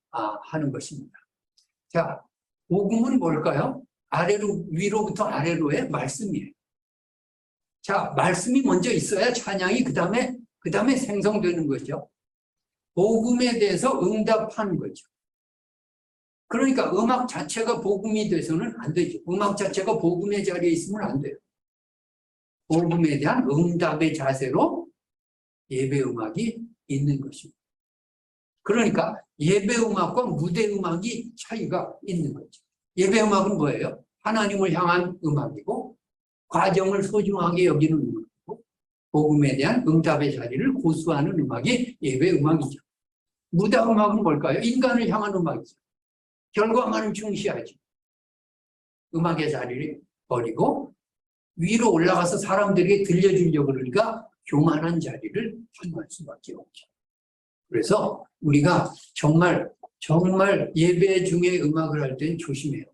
하는 것입니다. 자, 복음은 뭘까요? 위로부터 아래로의 말씀이에요. 자, 말씀이 먼저 있어야 찬양이 그 다음에 생성되는 거죠. 복음에 대해서 응답하는 거죠. 그러니까 음악 자체가 복음이 돼서는 안 되죠. 음악 자체가 복음의 자리에 있으면 안 돼요. 복음에 대한 응답의 자세로 예배 음악이 있는 것입니다. 그러니까 예배 음악과 무대 음악이 차이가 있는 거죠. 예배 음악은 뭐예요? 하나님을 향한 음악이고 과정을 소중하게 여기는 음악이고 복음에 대한 응답의 자리를 고수하는 음악이 예배 음악이죠. 무대 음악은 뭘까요? 인간을 향한 음악이죠. 결과만을 중시하지. 음악의 자리를 버리고 위로 올라가서 사람들에게 들려주려고 그러니까 교만한 자리를 향할 수밖에 없죠. 그래서 우리가 정말 예배 중에 음악을 할 때는 조심해요.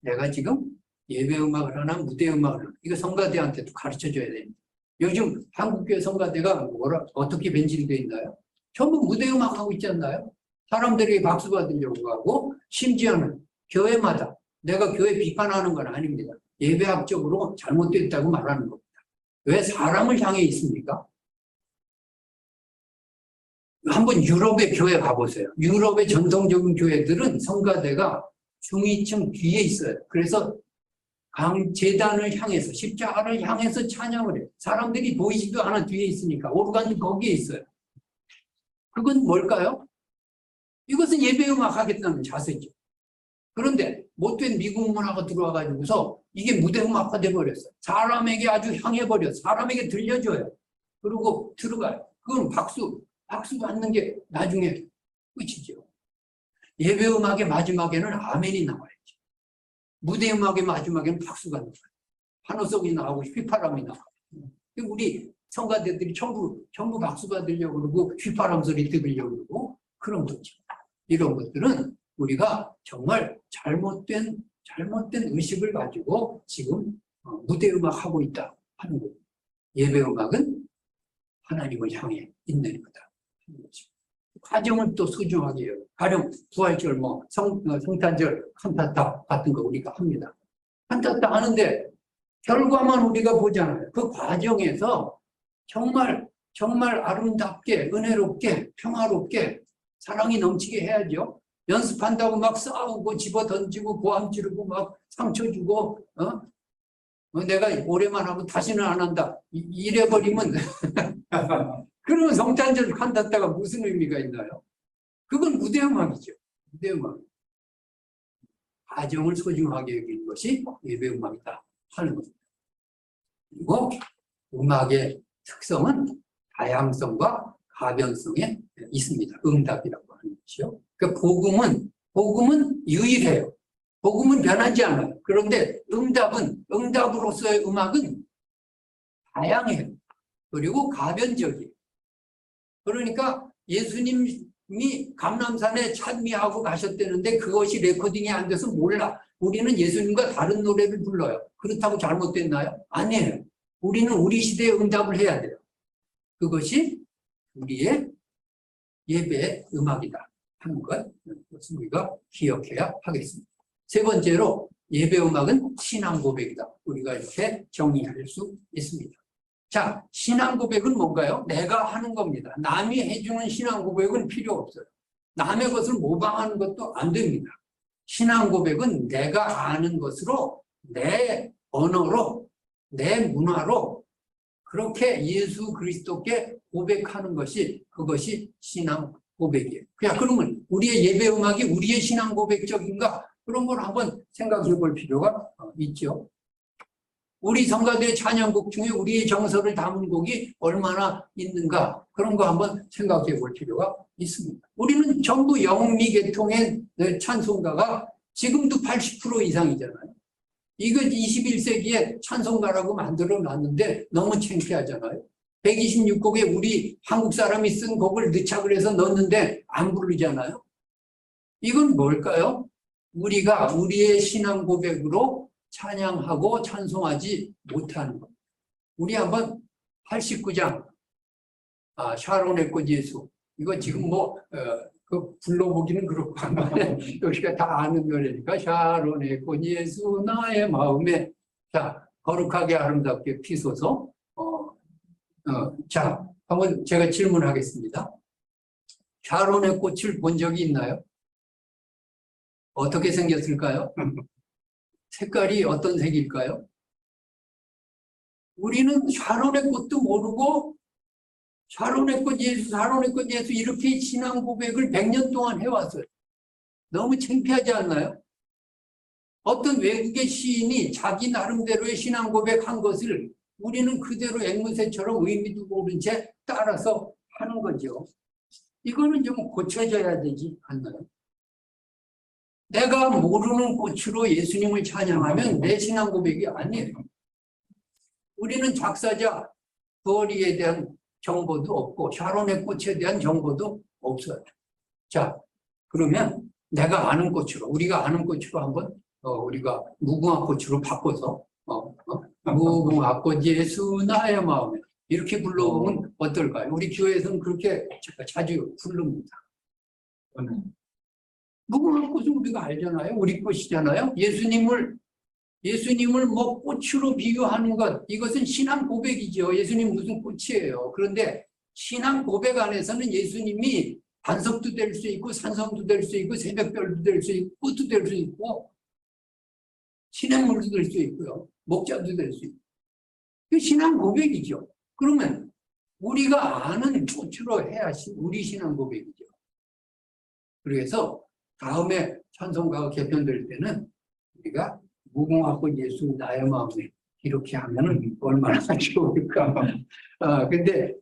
내가 지금 예배 음악을 하나 무대 음악을 하나 이거 성가대한테도 가르쳐줘야 됩니다. 요즘 한국교회 성가대가 어떻게 변질되어 있나요? 전부 무대 음악 하고 있지 않나요? 사람들에게 박수 받으려고 하고 심지어는 교회마다 내가 교회 비판하는 건 아닙니다. 예배학적으로 잘못됐다고 말하는 겁니다. 왜 사람을 향해 있습니까? 한번 유럽의 교회 가보세요. 유럽의 전통적인 교회들은 성가대가 중위층 뒤에 있어요. 그래서 재단을 향해서 십자가를 향해서 찬양을 해요. 사람들이 보이지도 않아 뒤에 있으니까 오르간도 거기에 있어요. 그건 뭘까요? 이것은 예배음악 하겠다는 자세죠. 그런데 못된 미국 문화가 들어와가지고서 이게 무대음악화 돼버렸어요. 사람에게 아주 향해버려요. 사람에게 들려줘요. 그리고 들어가요. 그건 박수 받는 게 나중에 끝이죠. 예배음악의 마지막에는 아멘이 나와야죠. 무대음악의 마지막에는 박수가 나와요. 환호성이 나오고 휘파람이 나와요. 우리 성가대들이 전부 박수 받으려고 그러고 휘파람 소리 들으려고 그러고 그런 거죠. 이런 것들은 우리가 정말 잘못된 의식을 가지고 지금 무대음악 하고 있다 하는 거예요. 예배음악은 하나님을 향해 있는 거다 하는 거죠. 과정은 또 소중하게 해요. 가령 부활절, 성탄절, 칸타타 같은 거 우리가 합니다. 칸타타 하는데 결과만 우리가 보잖아요. 그 과정에서 정말 아름답게, 은혜롭게, 평화롭게 사랑이 넘치게 해야죠. 연습한다고 막 싸우고 집어 던지고 고함 지르고 막 상처 주고 내가 오래만 하면 다시는 안 한다 이래버리면 그러면 성탄절 칸타타가 무슨 의미가 있나요? 그건 무대음악이죠. 무대음악. 과정을 소중하게 여기는 것이 예배음악이다 하는 겁니다. 그리고 음악의 특성은 다양성과 가변성에 있습니다. 응답이라고 하는 것이요. 그러니까 복음은 유일해요. 복음은 변하지 않아요. 그런데 응답으로서의 음악은 다양해요. 그리고 가변적이에요. 그러니까 예수님이 감람산에 찬미하고 가셨다는데 그것이 레코딩이 안 돼서 몰라. 우리는 예수님과 다른 노래를 불러요. 그렇다고 잘못됐나요? 아니에요. 우리는 우리 시대에 응답을 해야 돼요. 그것이 우리의 예배의 음악이다 하는 것을 우리가 기억해야 하겠습니다. 세 번째로 예배 음악은 신앙 고백이다. 우리가 이렇게 정의할 수 있습니다. 자, 신앙 고백은 뭔가요? 내가 하는 겁니다. 남이 해주는 신앙 고백은 필요 없어요. 남의 것을 모방하는 것도 안 됩니다. 신앙 고백은 내가 아는 것으로 내 언어로 내 문화로 그렇게 예수 그리스도께 고백하는 것이 그것이 신앙 고백이에요. 그러면 우리의 예배 음악이 우리의 신앙 고백적인가? 그런 걸 한번 생각해 볼 필요가 있죠. 우리 성가대 찬양곡 중에 우리의 정서를 담은 곡이 얼마나 있는가? 그런 거 한번 생각해 볼 필요가 있습니다. 우리는 전부 영미 계통의 찬송가가 지금도 80% 이상이잖아요. 이거 21세기에 찬송가라고 만들어 놨는데 너무 창피하잖아요. 126곡에 우리 한국 사람이 쓴 곡을 넣자고 해서 넣었는데 안 부르잖아요. 이건 뭘까요? 우리가 우리의 신앙 고백으로 찬양하고 찬송하지 못하는 것. 우리 한번 89장 샤론의 꽃 예수 이거 지금 그 불러보기는 그렇고 우리가 다 아는 노래니까 샤론의 꽃 예수 나의 마음에 자 거룩하게 아름답게 피소서. 자, 한번 제가 질문하겠습니다. 샤론의 꽃을 본 적이 있나요? 어떻게 생겼을까요? 색깔이 어떤 색일까요? 우리는 샤론의 꽃도 모르고 샤론의 꽃 예수, 샤론의 꽃 예수 이렇게 신앙 고백을 100년 동안 해왔어요. 너무 창피하지 않나요? 어떤 외국의 시인이 자기 나름대로의 신앙 고백한 것을 우리는 그대로 앵무새처럼 의미도 모른 채 따라서 하는 거죠. 이거는 좀 고쳐져야 되지 않나요? 내가 모르는 꽃으로 예수님을 찬양하면 내 신앙 고백이 아니에요. 우리는 작사자 버리에 대한 정보도 없고 샤론의 꽃에 대한 정보도 없어요. 자, 그러면 내가 아는 꽃으로, 우리가 아는 꽃으로 한번 우리가 무궁화 꽃으로 바꿔서 무궁화 꽃 예수 나의 마음에 이렇게 불러보면 어떨까요? 우리 교회에서는 그렇게 자주 부릅니다. 무궁화 꽃은 우리가 알잖아요. 우리 꽃이잖아요. 예수님을 뭐 꽃으로 비유하는 것, 이것은 신앙 고백이죠. 예수님 무슨 꽃이에요. 그런데 신앙 고백 안에서는 예수님이 반석도 될 수 있고 산성도 될 수 있고 새벽별도 될 수 있고 꽃도 될 수 있고 시냇물도 될 수 있고요. 목자도 될 수 있고. 그 신앙 고백이죠. 그러면 우리가 아는 꽃으로 해야 우리 신앙 고백이죠. 그래서 다음에 찬송가가 개편될 때는 우리가 무궁화꽃 예수 나의 마음에 이렇게 하면은 얼마나 좋을까. 근데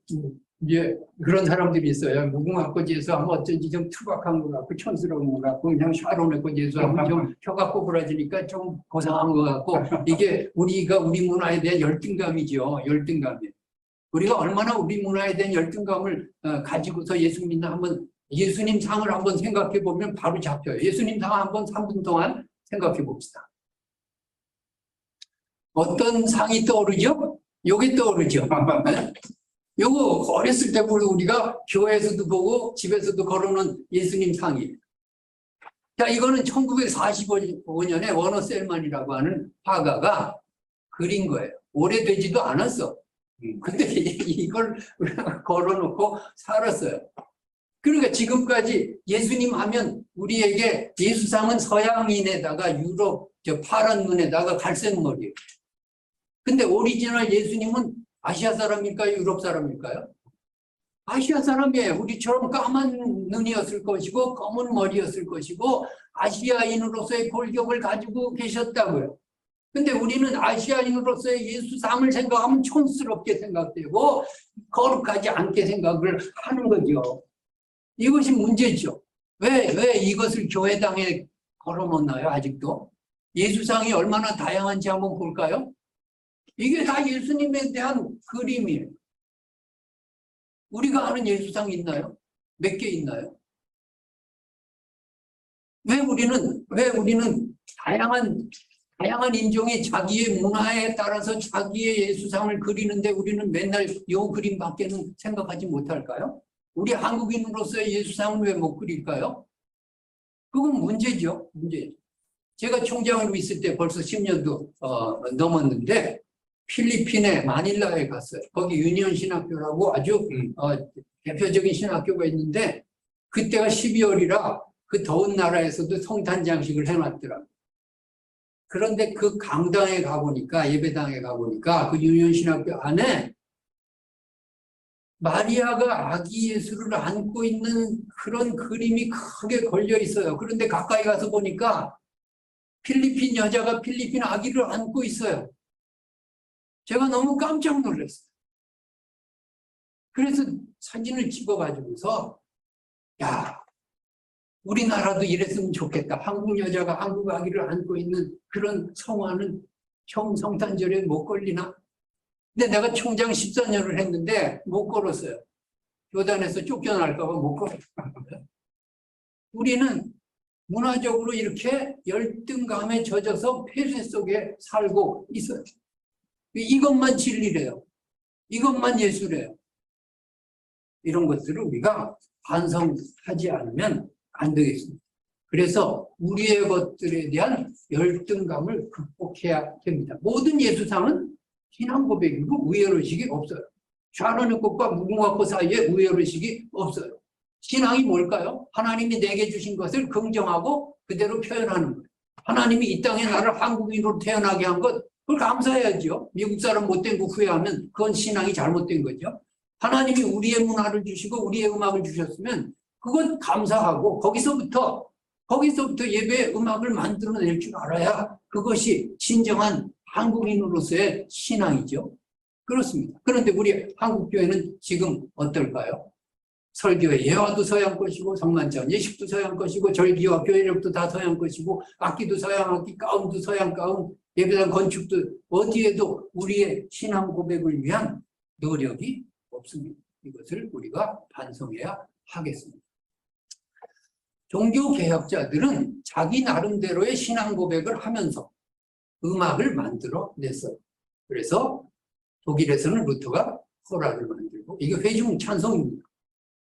이제 그런 사람들이 있어요. 무궁화꽃 예수 하면 어쩐지 좀 투박한 것 같고 촌스러운 것 같고 그냥 샤론의 꽃 예수 하면 좀 혀가 꼬부라지니까 좀 고상한 것 같고 이게 우리가 우리 문화에 대한 열등감이죠. 열등감이. 우리가 얼마나 우리 문화에 대한 열등감을 가지고서 예수 믿나 한번 예수님 상을 한번 생각해 보면 바로 잡혀요. 예수님 상 한번 3분 동안 생각해 봅시다. 어떤 상이 떠오르죠? 요게 떠오르죠. 네? 요거 어렸을 때부터 우리가 교회에서도 보고 집에서도 걸어놓은 예수님 상이에요. 자, 이거는 1945년에 워너 셀만이라고 하는 화가가 그린 거예요. 오래되지도 않았어. 근데 이걸 걸어놓고 살았어요. 그러니까 지금까지 예수님 하면 우리에게 예수상은 서양인에다가 유럽 파란 눈에다가 갈색 머리예요. 근데 오리지널 예수님은 아시아 사람일까요? 유럽 사람일까요? 아시아 사람이에요. 우리처럼 까만 눈이었을 것이고 검은 머리였을 것이고 아시아인으로서의 골격을 가지고 계셨다고요. 근데 우리는 아시아인으로서의 예수상을 생각하면 촌스럽게 생각되고 거룩하지 않게 생각을 하는 거죠. 이것이 문제죠. 왜 이것을 교회당에 걸어놓나요? 아직도? 예수상이 얼마나 다양한지 한번 볼까요? 이게 다 예수님에 대한 그림이에요. 우리가 아는 예수상 있나요? 몇 개 있나요? 왜 우리는 다양한 인종이 자기의 문화에 따라서 자기의 예수상을 그리는데 우리는 맨날 이 그림밖에는 생각하지 못할까요? 우리 한국인으로서의 예수상을 왜 못 그릴까요? 그건 문제죠. 문제죠. 제가 총장으로 있을 때 벌써 10년도 넘었는데 필리핀의 마닐라에 갔어요. 거기 유니온 신학교라고 아주 대표적인 신학교가 있는데 그때가 12월이라 그 더운 나라에서도 성탄장식을 해놨더라고요. 그런데 그 강당에 가보니까 예배당에 가보니까 그 유니온 신학교 안에 마리아가 아기 예수를 안고 있는 그런 그림이 크게 걸려 있어요. 그런데 가까이 가서 보니까 필리핀 여자가 필리핀 아기를 안고 있어요. 제가 너무 깜짝 놀랐어요. 그래서 사진을 찍어가지고서 야, 우리나라도 이랬으면 좋겠다. 한국 여자가 한국 아기를 안고 있는 그런 성화는 성탄절에 못 걸리나? 근데 내가 총장 14년을 했는데 못 걸었어요. 교단에서 쫓겨날까 봐 못 걸었어요. 우리는 문화적으로 이렇게 열등감에 젖어서 폐쇄 속에 살고 있어요. 이것만 진리래요. 이것만 예수래요. 이런 것들을 우리가 반성하지 않으면 안 되겠습니다. 그래서 우리의 것들에 대한 열등감을 극복해야 됩니다. 모든 예수상은 신앙 고백이고 우열의식이 없어요. 샤론의 꽃과 무궁화 꽃 사이에 우열의식이 없어요. 신앙이 뭘까요? 하나님이 내게 주신 것을 긍정하고 그대로 표현하는 거예요. 하나님이 이 땅에 나를 한국인으로 태어나게 한 것, 그걸 감사해야죠. 미국 사람 못된 거 후회하면 그건 신앙이 잘못된 거죠. 하나님이 우리의 문화를 주시고 우리의 음악을 주셨으면 그건 감사하고 거기서부터 예배 음악을 만들어낼 줄 알아야 그것이 진정한 한국인으로서의 신앙이죠. 그렇습니다. 그런데 우리 한국교회는 지금 어떨까요? 설교의 예화도 서양 것이고 성만찬 예식도 서양 것이고 절기와 교회력도 다 서양 것이고 악기도 서양 악기, 가운도 서양 가운, 예배당 건축도 어디에도 우리의 신앙 고백을 위한 노력이 없습니다. 이것을 우리가 반성해야 하겠습니다. 종교개혁자들은 자기 나름대로의 신앙 고백을 하면서 음악을 만들어 냈어요. 그래서 독일에서는 루터가 코랄을 만들고 이게 회중 찬송입니다.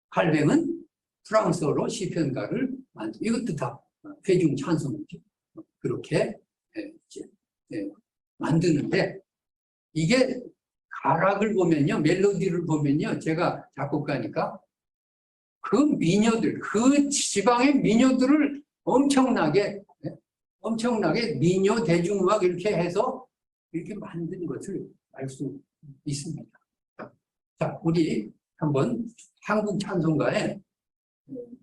칼뱅은 프랑스어로 시편가를 만들고 이것도 다 회중 찬송이죠. 그렇게 만드는데 이게 가락을 보면요, 멜로디를 보면요, 제가 작곡가니까 그 민요들, 그 지방의 민요들을 엄청나게 민요 대중음악 이렇게 해서 이렇게 만든 것을 알 수 있습니다. 자, 우리 한번 한국 찬송가에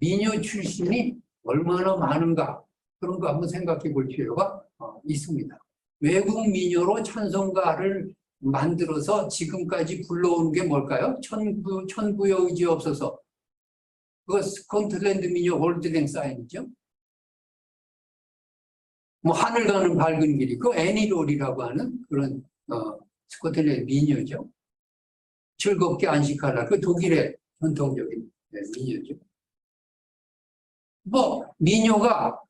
민요 출신이 얼마나 많은가 그런 거 한번 생각해 볼 필요가 있습니다. 외국 민요로 찬송가를 만들어서 지금까지 불러오는 게 뭘까요? 천부여 의지 없어서 그거 스코틀랜드 민요 올드랭 사인이죠. 뭐 하늘 가는 밝은 길이 그 애니롤이라고 하는 그런 스코틀랜드 민요죠. 즐겁게 안식하라 그 독일의 전통적인 민요죠. 뭐 민요가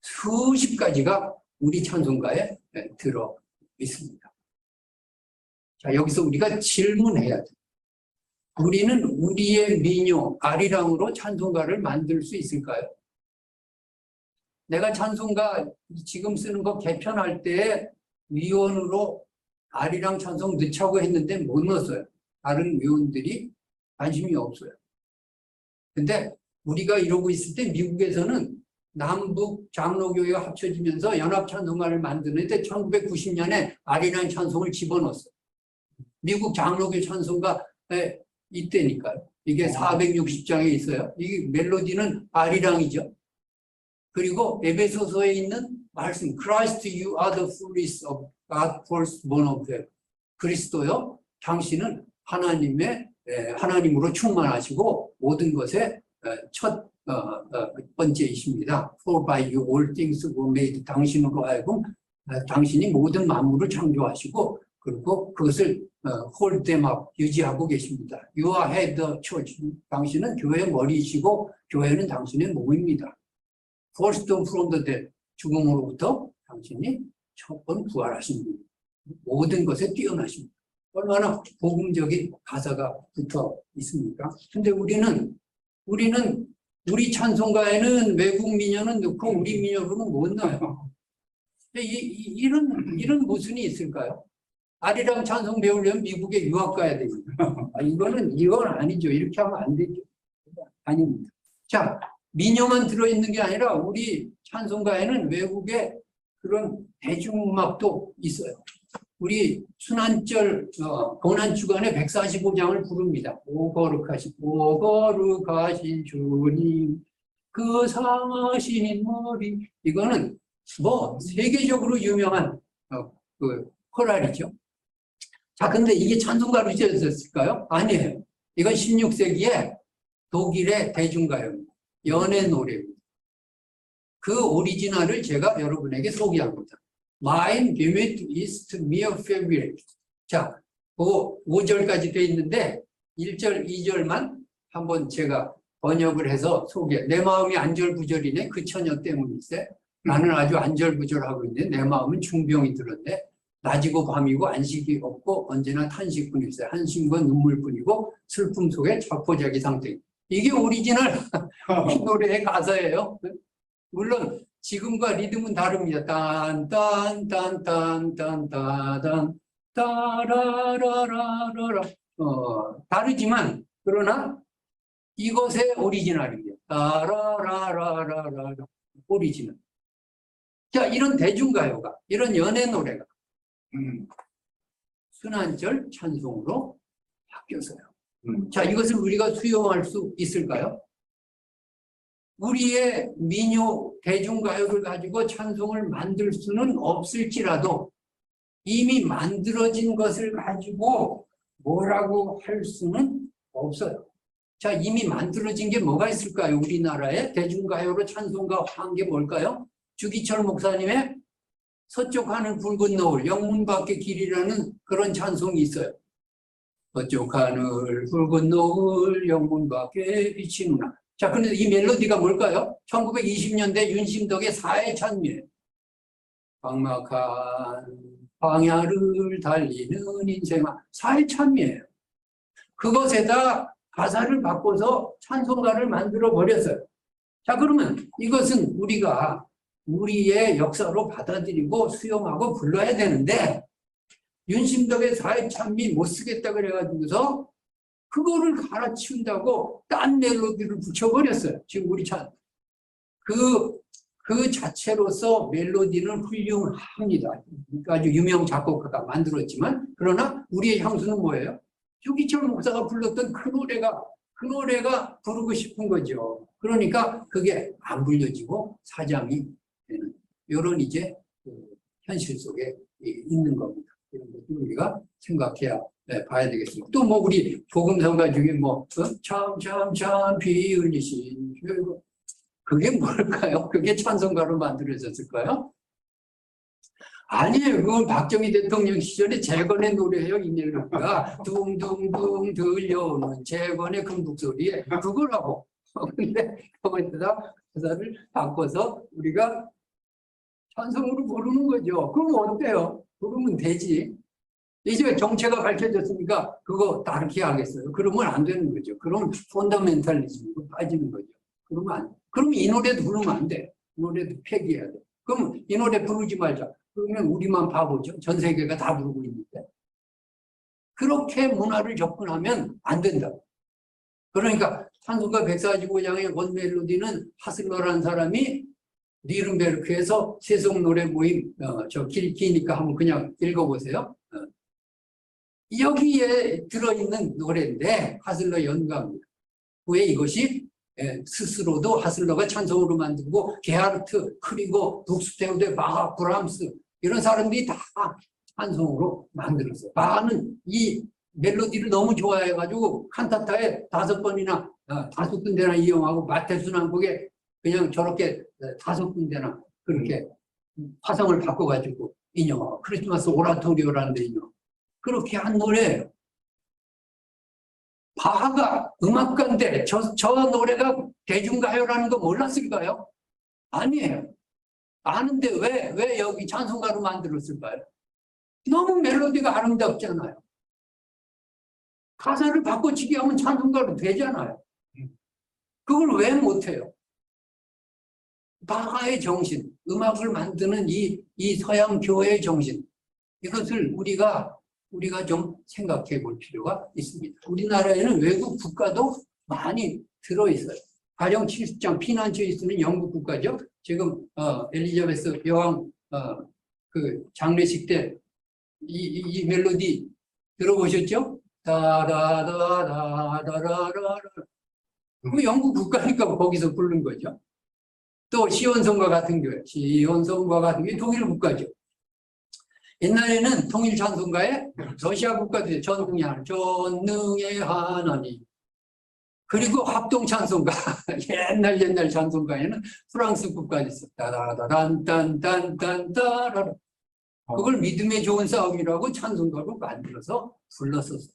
수십 가지가 우리 찬송가에 들어 있습니다. 자, 여기서 우리가 질문해야 돼. 우리는 우리의 민요, 아리랑으로 찬송가를 만들 수 있을까요? 내가 찬송가 지금 쓰는 거 개편할 때 위원으로 아리랑 찬송 넣자고 했는데 못 넣었어요. 다른 위원들이 관심이 없어요. 근데 우리가 이러고 있을 때 미국에서는 남북 장로교회가 합쳐지면서 연합찬송가를 만드는데 1990년에 아리랑 찬송을 집어넣었어요. 미국 장로교 찬송가에 이때니까요. 이게 460장에 있어요. 이 멜로디는 아리랑이죠. 그리고 에베소서에 있는 말씀 Christ you are the fullness of God firstborn of heaven. 그리스도요, 당신은 하나님으로 충만하시고 모든 것의 첫 번째이십니다. For by you all things were made. 당신으로 하여금 당신이 모든 만물을 창조하시고 그리고 그것을 hold them up, 유지하고 계십니다. You are head of church. 당신은 교회의 머리이시고 교회는 당신의 몸입니다. First from the dead. 죽음으로부터 당신이 첫 번 부활하십니다. 모든 것에 뛰어나십니다. 얼마나 복음적인 가사가 붙어 있습니까? 근데 우리는 우리 찬송가에는 외국 민요는 넣고 우리 민요로는 못 넣어요. 이런 모순이 있을까요? 아리랑 찬송 배우려면 미국에 유학 가야 됩니다. 이건 아니죠. 이렇게 하면 안 되죠. 아닙니다. 자, 민요만 들어있는 게 아니라 우리 찬송가에는 외국의 그런 대중음악도 있어요. 우리 순환절 고난주간에 145장을 부릅니다. 오 거룩하신 주님 그 상하신 머리. 이거는 뭐 세계적으로 유명한 그 코랄이죠. 자, 근데 이게 찬송가로 지어졌을까요? 아니에요. 이건 16세기에 독일의 대중가요입니다. 연애 노래입니다. 그 오리지널을 제가 여러분에게 소개합니다. Mein Gemüt ist mir favorite. 자, 그 5절까지 돼 있는데 1절, 2절만 한번 제가 번역을 해서 내 마음이 안절부절이네. 그 처녀 때문일세. 나는 아주 안절부절하고 있는데 내 마음은 중병이 들었네. 낮이고 밤이고 안식이 없고 언제나 탄식뿐일세. 한심과 눈물뿐이고 슬픔 속에 자포자기 상태. 이게 오리지널 이 노래의 가사예요. 물론 지금과 리듬은 다릅니다. 딴딴딴딴딴딴딴 따라라라라라 다르지만 그러나 이것의 오리지널입니다. 따라라라라라 오리지널. 자, 이런 대중가요가 이런 연애 노래가 순환절 찬송으로 바뀌었어요. 자, 이것을 우리가 수용할 수 있을까요? 우리의 민요 대중가요를 가지고 찬송을 만들 수는 없을지라도 이미 만들어진 것을 가지고 뭐라고 할 수는 없어요. 자, 이미 만들어진 게 뭐가 있을까요? 우리나라의 대중가요로 찬송가 한 게 뭘까요? 주기철 목사님의 서쪽 하늘 붉은 노을, 영문 밖의 길이라는 그런 찬송이 있어요. 서쪽 하늘 붉은 노을, 영문 밖에 비치는구나. 자, 그런데 이 멜로디가 뭘까요? 1920년대 윤심덕의 사회 찬미예요. 막막한 광야를 달리는 인생아. 사회 찬미예요. 그것에다 가사를 바꿔서 찬송가를 만들어 버렸어요. 자, 그러면 이것은 우리가 우리의 역사로 받아들이고 수용하고 불러야 되는데 윤심덕의 사회 찬미 못 쓰겠다 그래가지고서 그거를 갈아치운다고 딴 멜로디를 붙여버렸어요. 지금 우리 그 자체로서 멜로디는 훌륭합니다. 아주 유명 작곡가가 만들었지만 그러나 우리의 향수는 뭐예요? 주기철 목사가 불렀던 그 노래가 부르고 싶은 거죠. 그러니까 그게 안 불려지고 사장이 되는 이런 이제 현실 속에 있는 겁니다. 이런 것도 우리가 생각해야 봐야 되겠습니다. 또 뭐 우리 복음성가 중에 뭐 참 비 흘리신 그게 뭘까요? 그게 찬송가로 만들어졌을까요? 아니에요. 그건 박정희 대통령 시절에 재건의 노래예요. 이 멜로디가 둥둥둥 들려오는 재건의 금북소리에 그거라고. 근데 거기다 가사를 바꿔서 우리가 찬송으로 부르는 거죠. 그럼 어때요? 부르면 되지. 이제 정체가 밝혀졌으니까 그거 다르게 하겠어요. 그러면 안 되는 거죠. 그럼 펀더멘탈리즘으로 빠지는 거죠. 그러면 이 노래도 부르면 안 돼. 이 노래도 폐기해야 돼. 그럼 이 노래 부르지 말자. 그러면 우리만 바보죠. 전 세계가 다 부르고 있는데. 그렇게 문화를 접근하면 안 된다. 그러니까 찬송가 145장의 원 멜로디는 하슬러라는 사람이 니른베르크에서 세속 노래 모임 기니까 한번 그냥 읽어보세요. 여기에 들어있는 노래인데 하슬러 연가입니다. 왜 이것이 스스로도 하슬러가 찬송으로 만들고 게하르트, 크리고, 북스테우데, 바하, 브람스 이런 사람들이 다 찬송으로 만들었어요. 바하는 이 멜로디를 너무 좋아해가지고 칸타타에 5번이나 5군데나 이용하고 마태순환곡에 그냥 저렇게 5군데나 그렇게 화성을 바꿔가지고 인용하고 크리스마스 오라토리오라는 데 인용. 그렇게 한 노래예요. 바하가 음악가인데 저 노래가 대중가요라는 거 몰랐을까요? 아니에요. 아는데 왜 여기 찬송가로 만들었을까요? 너무 멜로디가 아름답잖아요. 가사를 바꿔치기 하면 찬송가로 되잖아요. 그걸 왜 못해요? 바하의 정신, 음악을 만드는 이 서양 교회의 정신, 이것을 우리가 좀 생각해 볼 필요가 있습니다. 우리나라에는 외국 국가도 많이 들어있어요. 가령 70장 피난처에 있으면 영국 국가죠. 지금 엘리자베스 여왕 그 장례식 때 이 멜로디 들어보셨죠? 다다다다다라라. 그 영국 국가니까 거기서 부른 거죠. 또 시온성과 같은 교회, 시온성과 같은 게 독일 국가죠. 옛날에는 통일 찬송가에 러시아 국가도 전능의 하나님, 그리고 합동 찬송가 옛날 찬송가에는 프랑스 국가도 있어. 따다다단단단단따라. 그걸 믿음의 좋은 싸움이라고 찬송가로 만들어서 불렀었어요.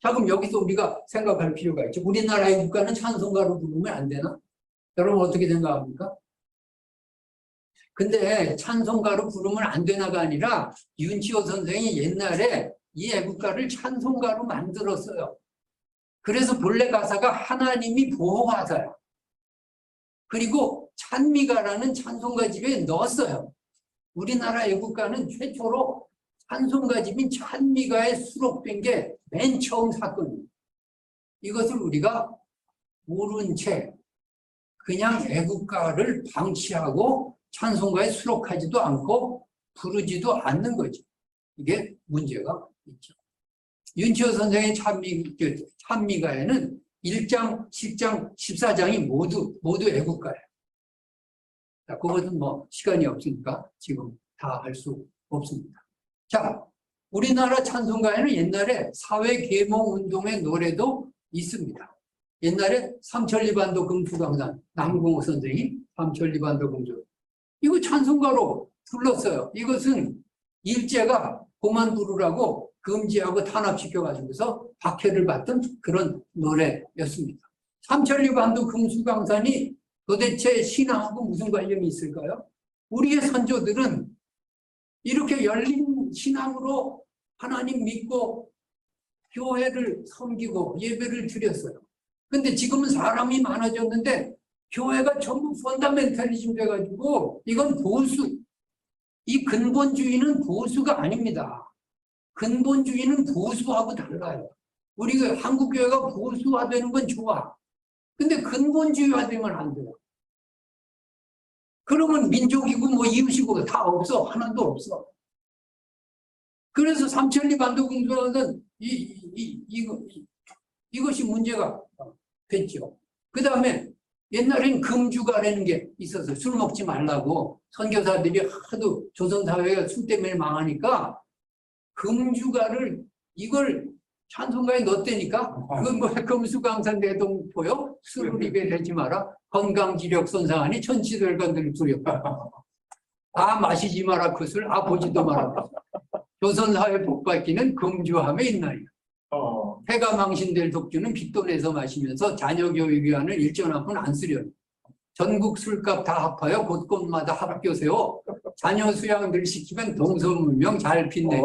자, 그럼 여기서 우리가 생각할 필요가 있죠. 우리나라의 국가는 찬송가로 부르면 안 되나? 여러분 어떻게 생각합니까? 근데 찬송가로 부르면 안 되나가 아니라 윤치호 선생이 옛날에 이 애국가를 찬송가로 만들었어요. 그래서 본래 가사가 하나님이 보호하사야. 그리고 찬미가라는 찬송가 집에 넣었어요. 우리나라 애국가는 최초로 찬송가 집인 찬미가에 수록된 게 맨 처음 사건이에요. 이것을 우리가 모른 채 그냥 애국가를 방치하고 찬송가에 수록하지도 않고 부르지도 않는 거죠. 이게 문제가 있죠. 윤치호 선생의 찬미가에는 1장, 10장, 14장이 모두 애국가예요. 자, 그것은 뭐 시간이 없으니까 지금 다 할 수 없습니다. 자, 우리나라 찬송가에는 옛날에 사회계몽운동의 노래도 있습니다. 옛날에 삼천리반도 금수강산 남궁호 선생이 삼천리반도 금수 이거 찬송가로 불렀어요. 이것은 일제가 그만 부르라고 금지하고 탄압시켜가지고서 박해를 받던 그런 노래였습니다. 삼천리반도 금수강산이 도대체 신앙하고 무슨 관련이 있을까요? 우리의 선조들은 이렇게 열린 신앙으로 하나님 믿고 교회를 섬기고 예배를 드렸어요. 근데 지금은 사람이 많아졌는데 교회가 전부 펀더멘탈리즘 돼가지고 이건 보수. 이 근본주의는 보수가 아닙니다. 근본주의는 보수하고 달라요. 우리가 한국교회가 보수화되는 건 좋아. 근데 근본주의화되면 안 돼요. 그러면 민족이고 뭐 이웃이고 다 없어. 하나도 없어. 그래서 삼천리반도 금수강산 이것이 문제가 됐죠. 그 다음에 옛날엔 금주가라는 게 있었어요. 술 먹지 말라고. 선교사들이 하도 조선사회가 술 때문에 망하니까 금주가를 이걸 찬송가에 넣었다니까. 그건 뭐 금수강산 대동포요. 술을 입에 대지 마라. 건강지력 손상하니 천치들간들 두렵다. 아 마시지 마라 그 술. 아 보지도 마라. 조선사회 복받기는 금주함에 있나요. 해가 망신될 독주는 빚돈에서 마시면서 자녀 교육 위하는 일전합은 안 쓰려니. 전국 술값 다 합하여 곳곳마다 학교 세워 자녀 수양 늘 시키면 동서문명 잘 빚내.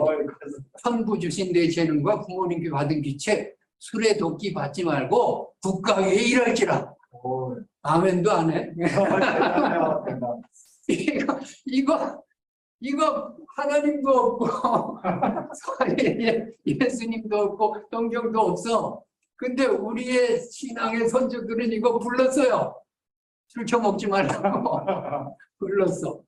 천부 주신 내 재능과 부모님께 받은 귀책 술에 도끼 받지 말고 국가위에 일할지라. 아멘도 안 해. 이거 하나님도 없고 예수님도 없고 성경도 없어. 근데 우리의 신앙의 선조들은 이거 불렀어요. 술 처먹지 말라고 불렀어.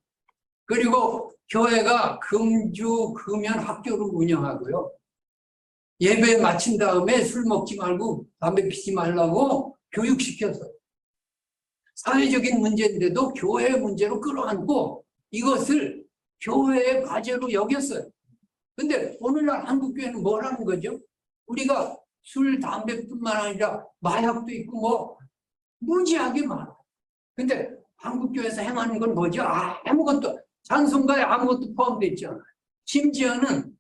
그리고 교회가 금주 금연 학교를 운영하고요. 예배 마친 다음에 술 먹지 말고 담배 피지 말라고 교육시켰어요. 사회적인 문제인데도 교회의 문제로 끌어안고 이것을 교회의 과제로 여겼어요. 근데 오늘날 한국교회는 뭘 하는 거죠? 우리가 술, 담배뿐만 아니라 마약도 있고 뭐 무지하게 많아. 근데 한국교회에서 행하는 건 뭐죠? 아무것도 찬송가에 아무것도 포함되어 있잖아요. 심지어는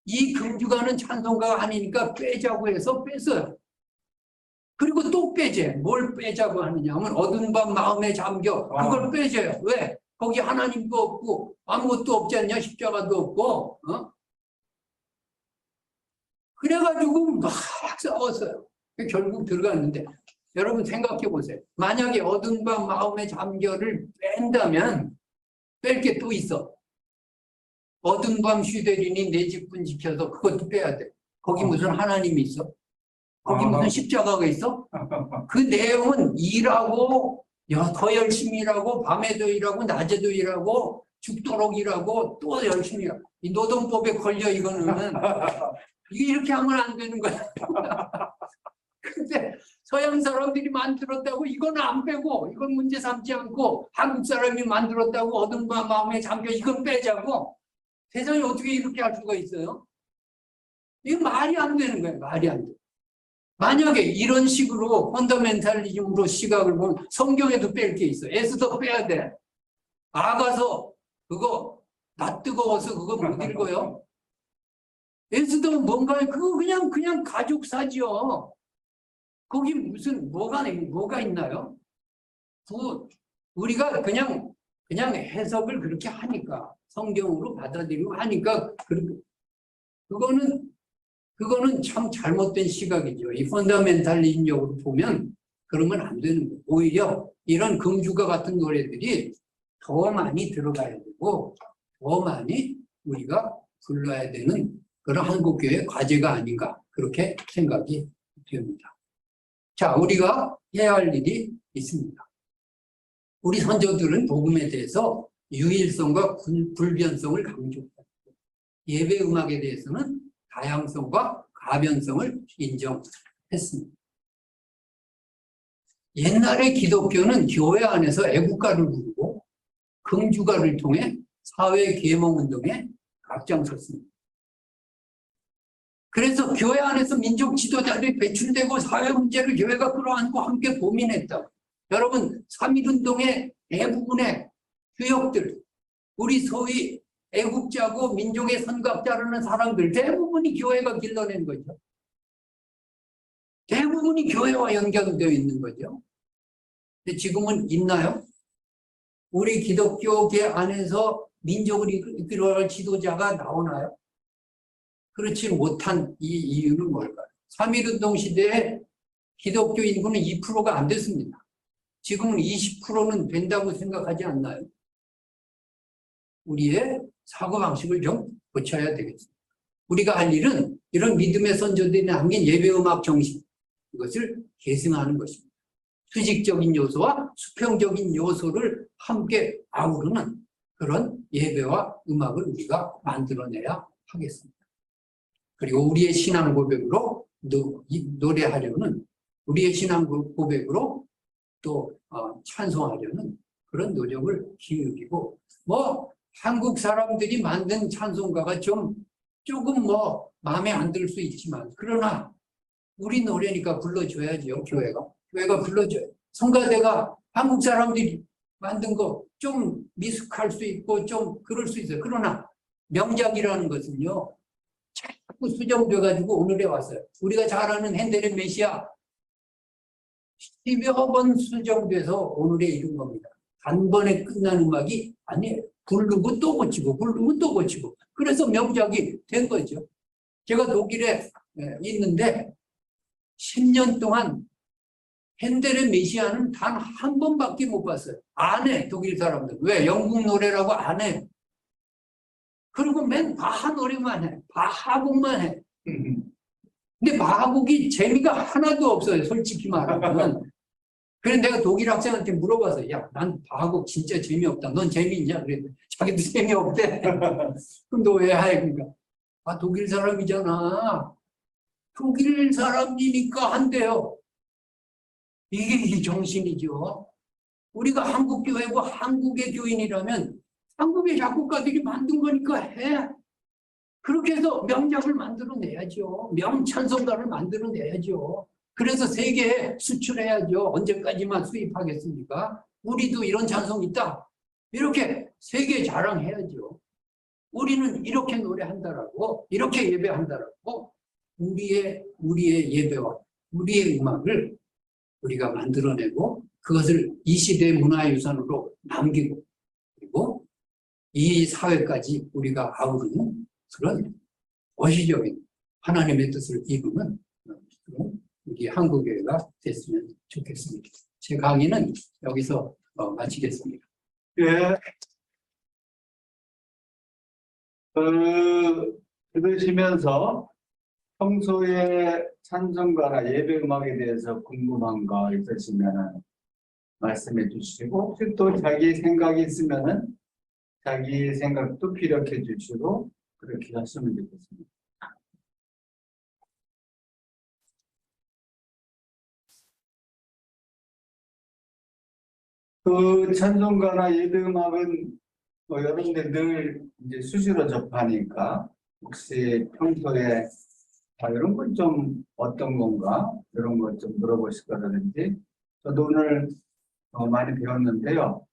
이 금주가는 찬송가가 아니니까 빼자고 해서 뺐어요. 그리고 또 빼재. 뭘 빼자고 하느냐 하면 어두운 밤 마음에 잠겨. 그걸 빼줘요. 왜? 거기 하나님도 없고 아무것도 없지 않냐? 십자가도 없고. 그래가지고 막 싸웠어요. 결국 들어갔는데 여러분 생각해 보세요. 만약에 어두운 밤 마음에 잠겨를 뺀다면 뺄 게 또 있어. 어두운 밤 쉬되리니 내 집분 지켜서 그것도 빼야 돼. 거기 무슨 하나님이 있어? 거기 무슨 십자가가 있어? 그 내용은 일하고 더 열심히 일하고 밤에도 일하고 낮에도 일하고 죽도록 일하고 또 열심히 일하고 이 노동법에 걸려 이거는 이게 이렇게 하면 안 되는 거야. 근데 서양 사람들이 만들었다고 이건 안 빼고 이건 문제 삼지 않고 한국 사람이 만들었다고 어두운 밤 마음에 잠겨 이건 빼자고 세상에 어떻게 이렇게 할 수가 있어요? 이거 말이 안 되는 거예요. 말이 안 돼. 만약에 이런 식으로 펀더멘탈리즘으로 시각을 보면 성경에도 뺄 게 있어. 에스더 빼야 돼. 아가서 그거 낯 뜨거워서 그거 못 읽어요. 에스더 뭔가 그거 그냥 가족사지요. 거기 무슨 뭐가 있나요? 우리가 그냥 해석을 그렇게 하니까 성경으로 받아들이고 하니까 그거는 참 잘못된 시각이죠. 이 펀더멘탈리즘적으로 보면 그러면 안 되는 거예요. 오히려 이런 금주가 같은 노래들이 더 많이 들어가야 되고 더 많이 우리가 불러야 되는 그런 한국교회 과제가 아닌가 그렇게 생각이 됩니다. 자, 우리가 해야 할 일이 있습니다. 우리 선조들은 복음에 대해서 유일성과 불변성을 강조했고 예배 음악에 대해서는 다양성과 가변성을 인정했습니다. 옛날에 기독교는 교회 안에서 애국가를 부르고 금주가를 통해 사회 계몽운동에 앞장섰습니다. 그래서 교회 안에서 민족 지도자들이 배출되고 사회 문제를 교회가 끌어안고 함께 고민했다. 여러분, 3.1운동의 대부분의 주역들, 우리 소위 애국자고 민족의 선각자라는 사람들 대부분이 교회가 길러낸 거죠. 대부분이 교회와 연결되어 있는 거죠. 근데 지금은 있나요? 우리 기독교계 안에서 민족을 이끌어갈 지도자가 나오나요? 그렇지 못한 이 이유는 뭘까요? 3.1운동 시대에 기독교 인구는 2%가 안 됐습니다. 지금은 20%는 된다고 생각하지 않나요? 우리의 사고방식을 좀 고쳐야 되겠습니다. 우리가 할 일은 이런 믿음의 선조들이 남긴 예배음악 정신, 이것을 계승하는 것입니다. 수직적인 요소와 수평적인 요소를 함께 아우르는 그런 예배와 음악을 우리가 만들어내야 하겠습니다. 그리고 우리의 신앙 고백으로 노래하려는, 우리의 신앙 고백으로 또 찬송하려는 그런 노력을 기울이고, 한국 사람들이 만든 찬송가가 조금 마음에 안 들 수 있지만, 그러나 우리 노래니까 불러줘야죠. 교회가 불러줘요. 성가대가 한국 사람들이 만든 거 좀 미숙할 수 있고 좀 그럴 수 있어요. 그러나 명작이라는 것은요, 자꾸 수정돼가지고 오늘에 왔어요. 우리가 잘 아는 핸델의 메시아 10여 번 수정돼서 오늘에 이른 겁니다. 단번에 끝난 음악이 아니에요. 부르고 또 고치고 부르고 또 고치고, 그래서 명작이 된 거죠. 제가 독일에 있는데 10년 동안 핸델의 메시아는 단 한 번밖에 못 봤어요. 안 해, 독일 사람들. 왜? 영국 노래라고 안 해. 그리고 맨 바하 노래만 해. 바하곡만 해. 근데 바하곡이 재미가 하나도 없어요. 솔직히 말하면. 그래서 내가 독일 학생한테 물어봐서, 야, 난 바하곡 진짜 재미없다. 넌 재미있냐? 그랬더니 자기도 재미없대. 그럼 너 왜 해? 그러니까, 독일 사람이잖아. 독일 사람이니까 한대요. 이게 이 정신이죠. 우리가 한국 교회고 한국의 교인이라면 한국의 작곡가들이 만든 거니까 해. 그렇게 해서 명작을 만들어내야죠. 명찬송가를 만들어내야죠. 그래서 세계에 수출해야죠. 언제까지만 수입하겠습니까? 우리도 이런 찬송 있다. 이렇게 세계에 자랑해야죠. 우리는 이렇게 노래한다라고, 이렇게 예배한다라고, 우리의 예배와 우리의 음악을 우리가 만들어내고 그것을 이 시대의 문화유산으로 남기고, 그리고 이 사회까지 우리가 아우르는 그런 원시적인 하나님의 뜻을 이루는 그런 우리 한국교회가 됐으면 좋겠습니다. 제 강의는 여기서 마치겠습니다. 예. 들으시면서 평소에 찬송가나 예배 음악에 대해서 궁금한 거 있으시면 말씀해 주시고, 혹시 또 자기 생각이 있으면 자기 생각도 피력해 주시고 그렇게 하시면 되겠습니다. 그 찬송가나 예배 음악은 여러분들 늘 이제 수시로 접하니까 혹시 평소에 이런 건 좀 어떤 건가 이런 것 좀 물어보실 거라든지, 저도 오늘 많이 배웠는데요.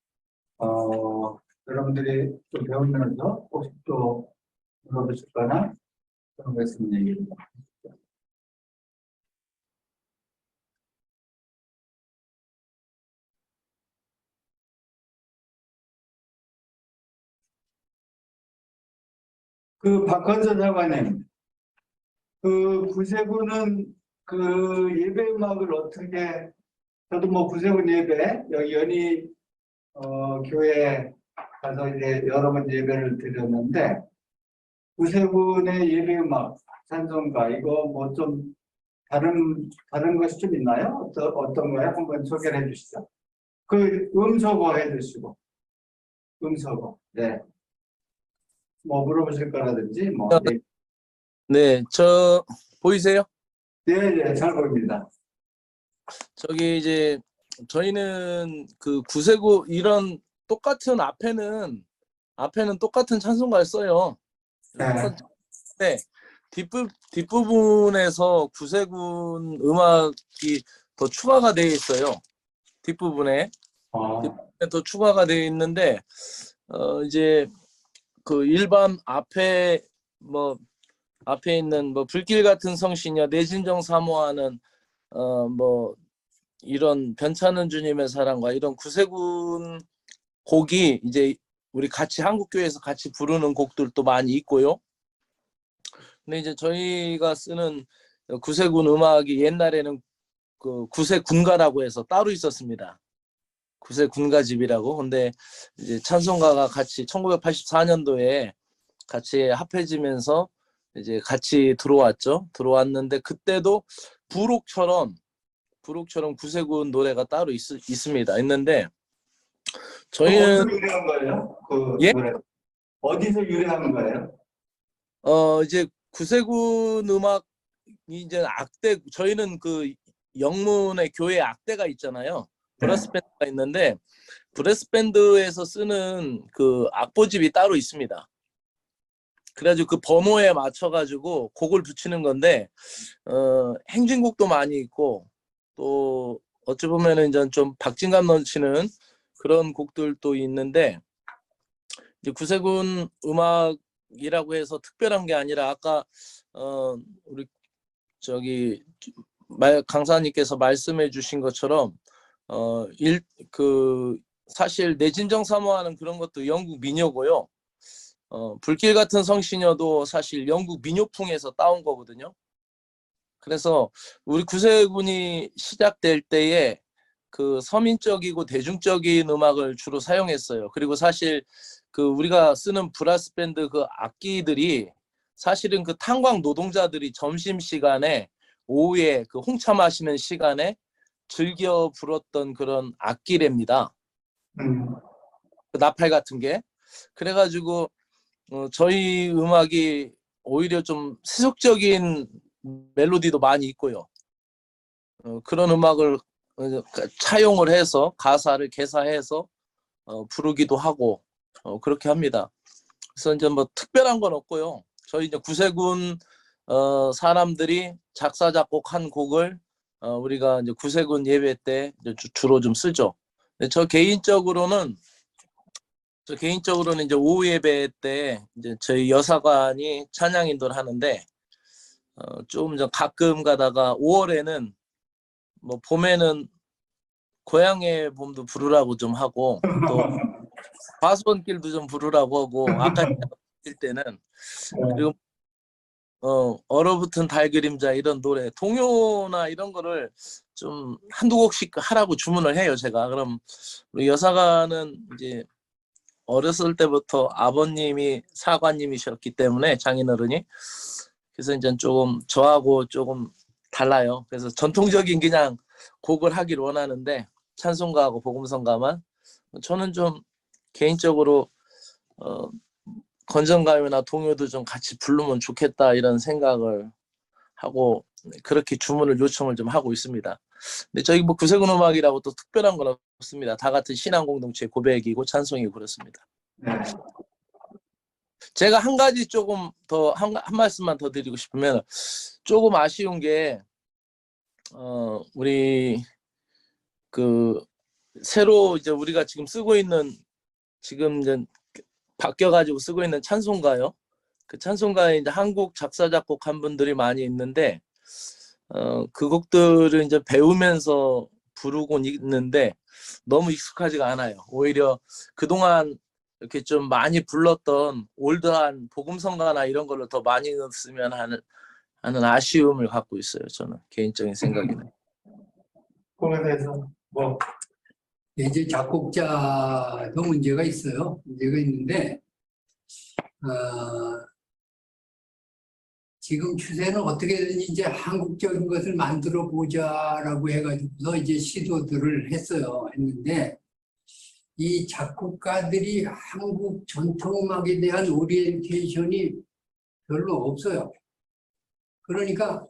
여러분들이 또 배우면서 혹시 또 물어보실 거나 그런 거 있으면 얘기를 해주시죠. 박헌서 장관님, 구세군은 예배 음악을 어떻게 저도 뭐 구세군 예배 여기 연희 교회 가서 이제 여러 번 예배를 드렸는데 구세군의 예배 음악 찬송가 이거 뭐 좀 다른 것이 좀 있나요? 어떤 거요? 한번 소개를 해주시죠. 그 음소거 해주시고 음소거 네. 뭐 물어보실 거라든지 뭐 네, 네, 저 보이세요? 네, 잘 보입니다. 저기 이제 저희는 그 구세구 이런 똑같은 앞에는 똑같은 찬송가를 써요. 네. 네, 뒷부분에서 구세군 음악이 더 추가가 되어 있어요. 뒷부분에 더 추가가 되어 있는데 이제 그 일반 앞에 있는 뭐 불길 같은 성시녀 내진정 사모하는 뭐 이런 변찮은 주님의 사랑과 이런 구세군 곡이 이제 우리 같이 한국교회에서 같이 부르는 곡들도 많이 있고요. 근데 이제 저희가 쓰는 구세군 음악이 옛날에는 그 구세군가라고 해서 따로 있었습니다. 구세군가집이라고. 근데 이제 찬송가가 같이 1984년도에 같이 합해지면서 이제 같이 들어왔죠. 들어왔는데 그때도 부록처럼 구세군 노래가 따로 있습니다. 있는데 저희는 어디서 유래한 거예요? 그 예? 노래 어디서 유래한 거예요? 이제 구세군 음악 이제 악대 저희는 그 영문의 교회 악대가 있잖아요. 브라스 밴드가 있는데 브라스 밴드에서 쓰는 그 악보집이 따로 있습니다. 그래가지고 그 번호에 맞춰가지고 곡을 붙이는 건데 행진곡도 많이 있고 또 어찌 보면은 이제 좀 박진감 넘치는 그런 곡들도 있는데 이제 구세군 음악이라고 해서 특별한 게 아니라 아까 우리 저기 강사님께서 말씀해주신 것처럼 사실 내진정 사모하는 그런 것도 영국 민요고요. 불길 같은 성시녀도 사실 영국 민요풍에서 따온 거거든요. 그래서 우리 구세군이 시작될 때에 그 서민적이고 대중적인 음악을 주로 사용했어요. 그리고 사실 그 우리가 쓰는 브라스 밴드 그 악기들이 사실은 그 탄광 노동자들이 점심 시간에 오후에 그 홍차 마시는 시간에 즐겨 불었던 그런 악기랍니다. 그 나팔 같은 게. 그래가지고 저희 음악이 오히려 좀 세속적인 멜로디도 많이 있고요. 그런 음악을 차용을 해서 가사를 개사해서 부르기도 하고 그렇게 합니다. 그래서 이제 뭐 특별한 건 없고요. 저희 이제 구세군 사람들이 작사 작곡한 곡을 우리가 이제 구세군 예배 때 이제 주로 좀 쓰죠. 근데 저 개인적으로는 이제 오후 예배 때 이제 저희 여사관이 찬양 인도를 하는데 좀 가끔 가다가 5월에는 뭐 봄에는 고향의 봄도 부르라고 좀 하고 또 과수원길도 좀 부르라고 하고 아까 일 때는 그리고 얼어붙은 달 그림자 이런 노래 동요나 이런 거를 좀 한두 곡씩 하라고 주문을 해요. 제가 그럼 우리 여사관은 이제 어렸을 때부터 아버님이 사관님이셨기 때문에 장인어른이 그래서 이제 조금 저하고 조금 달라요. 그래서 전통적인 그냥 곡을 하길 원하는데 찬송가하고 복음성가만 저는 좀 개인적으로 건전가요나 동요도 좀 같이 부르면 좋겠다 이런 생각을 하고 그렇게 주문을 요청을 좀 하고 있습니다. 근데 저희 뭐 구세군 음악이라고 또 특별한 건 없습니다. 다 같은 신앙 공동체 고백이고 찬송이고 그렇습니다. 네. 제가 한 가지 조금 더 한 말씀만 더 드리고 싶으면 조금 아쉬운 게 우리 그 새로 이제 우리가 지금 쓰고 있는 지금 이제 바뀌어가지고 쓰고 있는 찬송가요. 그 찬송가에 이제 한국 작사 작곡한 분들이 많이 있는데 그 곡들을 이제 배우면서 부르고 있는데 너무 익숙하지가 않아요. 오히려 그동안 이렇게 좀 많이 불렀던 올드한 복음성가나 이런 걸로 더 많이 넣었으면 하는 아쉬움을 갖고 있어요. 저는 개인적인 생각에는. 그거에 대해서 뭐 이제 작곡자도 문제가 있어요. 문제가 있는데, 지금 추세는 어떻게든 이제 한국적인 것을 만들어 보자라고 해가지고서 이제 시도들을 했는데, 이 작곡가들이 한국 전통음악에 대한 오리엔테이션이 별로 없어요. 그러니까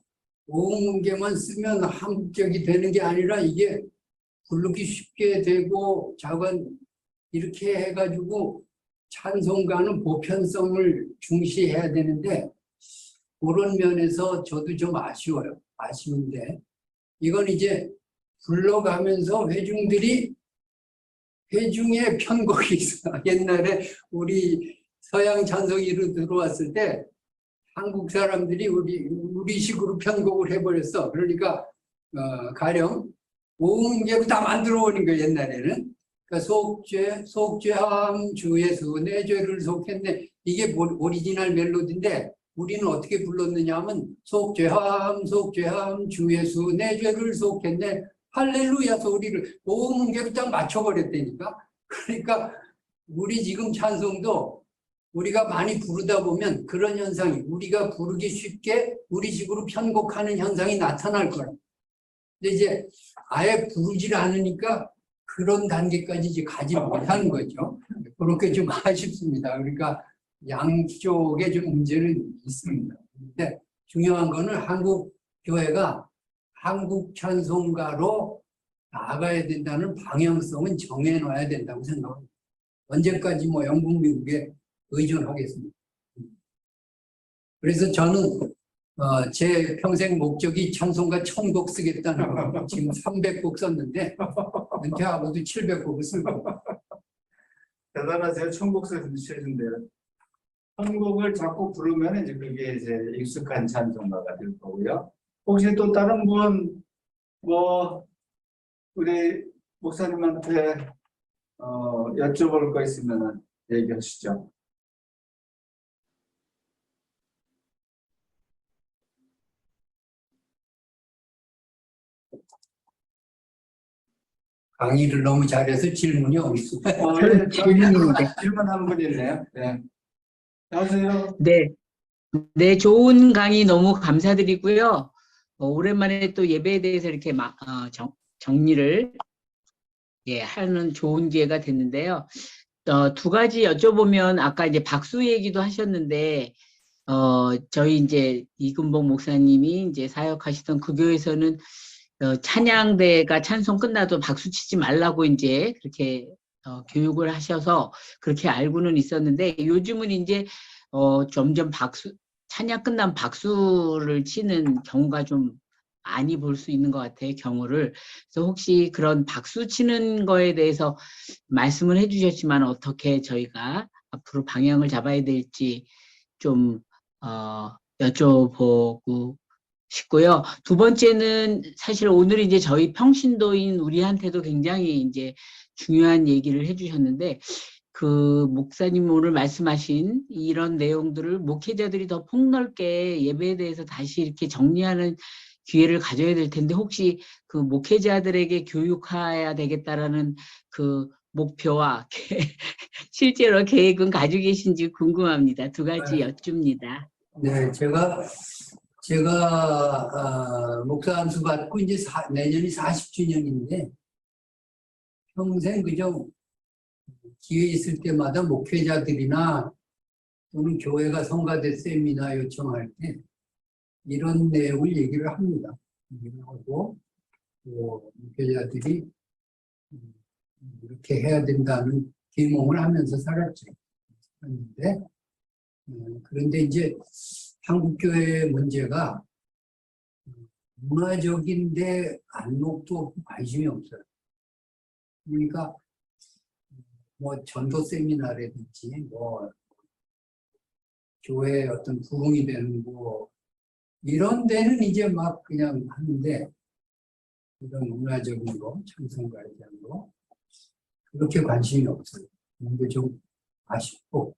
오음계만 쓰면 한국적이 되는 게 아니라 이게 부르기 쉽게 되고 작은 이렇게 해가지고 찬송가는 보편성을 중시해야 되는데 그런 면에서 저도 좀 아쉬워요. 아쉬운데 이건 이제 불러가면서 회중의 편곡이 있어. 옛날에 우리 서양 찬송이로 들어왔을 때 한국 사람들이 우리식으로 편곡을 해버렸어. 그러니까 가령 오음계로 다 만들어 오는 거예요. 옛날에는. 그러니까 속죄함 주 예수 내 죄를 속했네. 이게 오리지널 멜로디인데 우리는 어떻게 불렀느냐 하면 속죄함 주 예수 내 죄를 속했네. 할렐루야 소리를 오음계로 딱 맞춰버렸다니까. 그러니까 우리 지금 찬송도 우리가 많이 부르다 보면 그런 현상이 우리가 부르기 쉽게 우리식으로 편곡하는 현상이 나타날 거라. 근데 이제 아예 부르질 않으니까 그런 단계까지 이제 가지 못하는 거죠. 그렇게 좀 아쉽습니다. 그러니까 양쪽에 좀 문제는 있습니다. 근데 중요한 거는 한국 교회가 한국 찬송가로 나아가야 된다는 방향성은 정해놔야 된다고 생각합니다. 언제까지 뭐 영국, 미국에 의존하겠습니다. 그래서 저는 제 평생 목적이 찬송가 1000곡 쓰겠다는 거. 지금 300곡 썼는데 은퇴하고도 700곡을 쓰고. 대단하세요. 1000곡 쓰시는데요. 1000곡을 자꾸 부르면 이제 그게 이제 익숙한 찬송가가 될 거고요. 혹시 또 다른 분, 우리 목사님한테 여쭤볼 거 있으면 얘기하시죠. 강의를 너무 잘해서 질문이 없어. 예, 질문인데. 질문 한 분 있네요. 네. 안녕하세요. 네, 좋은 강의 너무 감사드리고요. 오랜만에 또 예배에 대해서 이렇게 정리를 하는 좋은 기회가 됐는데요. 두 가지 여쭤보면 아까 이제 박수 얘기도 하셨는데, 저희 이제 이금복 목사님이 이제 사역하시던 그 교회에서는 찬양대가 찬송 끝나도 박수 치지 말라고 이제 그렇게 교육을 하셔서 그렇게 알고는 있었는데 요즘은 이제 점점 찬양 끝나면 박수를 치는 경우가 좀 많이 볼 수 있는 것 같아요, 경우를. 그래서 혹시 그런 박수 치는 거에 대해서 말씀을 해주셨지만 어떻게 저희가 앞으로 방향을 잡아야 될지 좀 여쭤보고 싶고요. 두 번째는 사실 오늘 이제 저희 평신도인 우리한테도 굉장히 이제 중요한 얘기를 해주셨는데 그 목사님 오늘 말씀하신 이런 내용들을 목회자들이 더 폭넓게 예배에 대해서 다시 이렇게 정리하는 기회를 가져야 될 텐데 혹시 그 목회자들에게 교육해야 되겠다라는 그 목표와 실제로 계획은 가지고 계신지 궁금합니다. 두 가지 여쭙니다. 네, 제가 목사 안수 받고 이제 내년이 40주년인데 평생 그저 기회 있을 때마다 목회자들이나 또는 교회가 성가대 세미나 요청할 때 이런 내용을 얘기를 합니다. 얘기를 하고 목회자들이 이렇게 해야 된다는 계몽을 하면서 살았죠. 그런데 이제 한국교회의 문제가 문화적인데 안목도 없고 관심이 없어요. 그러니까 뭐 전도 세미나라든지 교회의 어떤 부흥이 되는 이런 데는 이제 막 그냥 하는데 이런 문화적인 거, 찬송가에 대한 거 그렇게 관심이 없어요. 근데 좀 아쉽고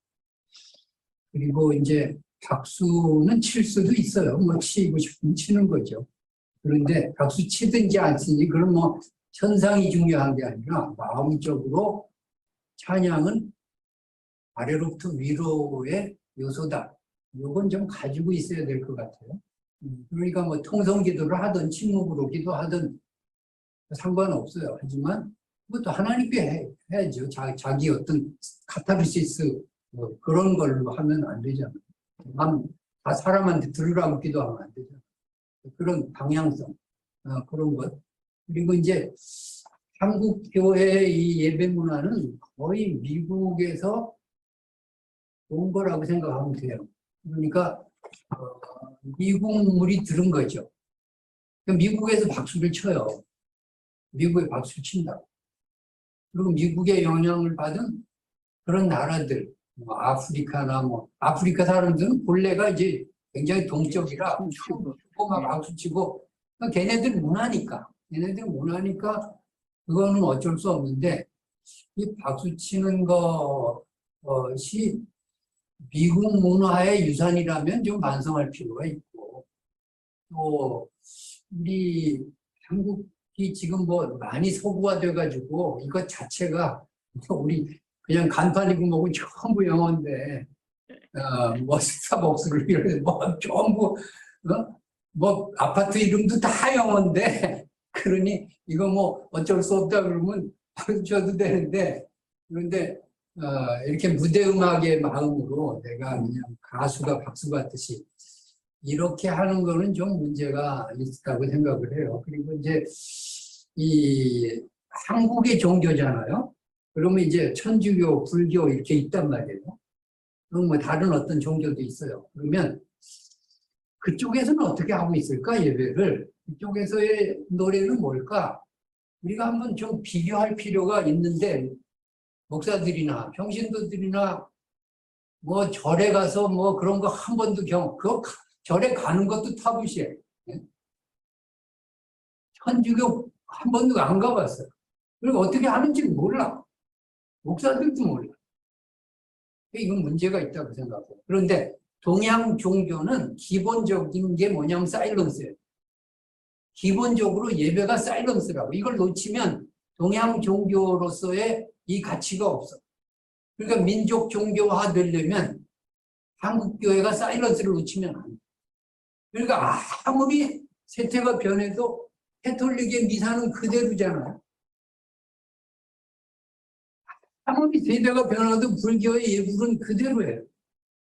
그리고 이제 박수는 칠 수도 있어요. 치고 싶으면 치는 거죠. 그런데 박수 치든지 안 치든지 그럼 천상이 중요한 게 아니라 마음적으로 찬양은 아래로부터 위로의 요소다. 이건 좀 가지고 있어야 될 것 같아요. 그러니까 뭐 통성기도를 하든 침묵으로 기도하든 상관없어요. 하지만 그것도 하나님께 해야죠. 자기 어떤 카타르시스 뭐 그런 걸로 하면 안 되잖아요. 다 사람한테 들으라고 기도하면 안 되잖아요. 그런 방향성, 그런 것. 그리고 이제 한국 교회의 이 예배 문화는 거의 미국에서 온 거라고 생각하면 돼요. 그러니까 미국물이 들은 거죠. 미국에서 박수를 쳐요. 미국에 박수 친다. 그리고 미국의 영향을 받은 그런 나라들, 뭐 아프리카나 뭐 아프리카 사람들은 본래가 이제 굉장히 동적이라 막 박수 치고 걔네들 문화니까 그거는 어쩔 수 없는데 이 박수 치는 것이 미국 문화의 유산이라면 좀 반성할 필요가 있고 또 우리 한국이 지금 뭐 많이 서구화돼가지고 이것 자체가 우리 그냥 간판 입고 먹고 전부 영어인데 뭐 스타벅스를 이런 뭐 전부 뭐 아파트 이름도 다 영어인데 그러니 이거 뭐 어쩔 수 없다 그러면 박수 쳐도 되는데 그런데 이렇게 무대 음악의 마음으로 내가 그냥 가수가 박수 받듯이 이렇게 하는 거는 좀 문제가 있다고 생각을 해요. 그리고 이제 이 한국의 종교잖아요. 그러면 이제 천주교, 불교 이렇게 있단 말이에요. 그럼 뭐 다른 어떤 종교도 있어요. 그러면 그쪽에서는 어떻게 하고 있을까, 예배를? 그쪽에서의 노래는 뭘까? 우리가 한번 좀 비교할 필요가 있는데 목사들이나 평신도들이나 뭐 절에 가서 뭐 그런 거 한 번도 그거 절에 가는 것도 타부시해. 천주교 한 번도 안 가봤어요. 그리고 어떻게 하는지 몰라. 목사들도 몰라. 이건 문제가 있다고 생각해요. 그런데 동양 종교는 기본적인 게 뭐냐면 사일런스예요. 기본적으로 예배가 사일런스라고. 이걸 놓치면 동양 종교로서의 이 가치가 없어. 그러니까 민족 종교화 되려면 한국 교회가 사일런스를 놓치면 안 돼. 그러니까 아무리 세태가 변해도 캐톨릭의 미사는 그대로잖아요. 아무리 세대가 변화도 불교의 예불은 그대로예요.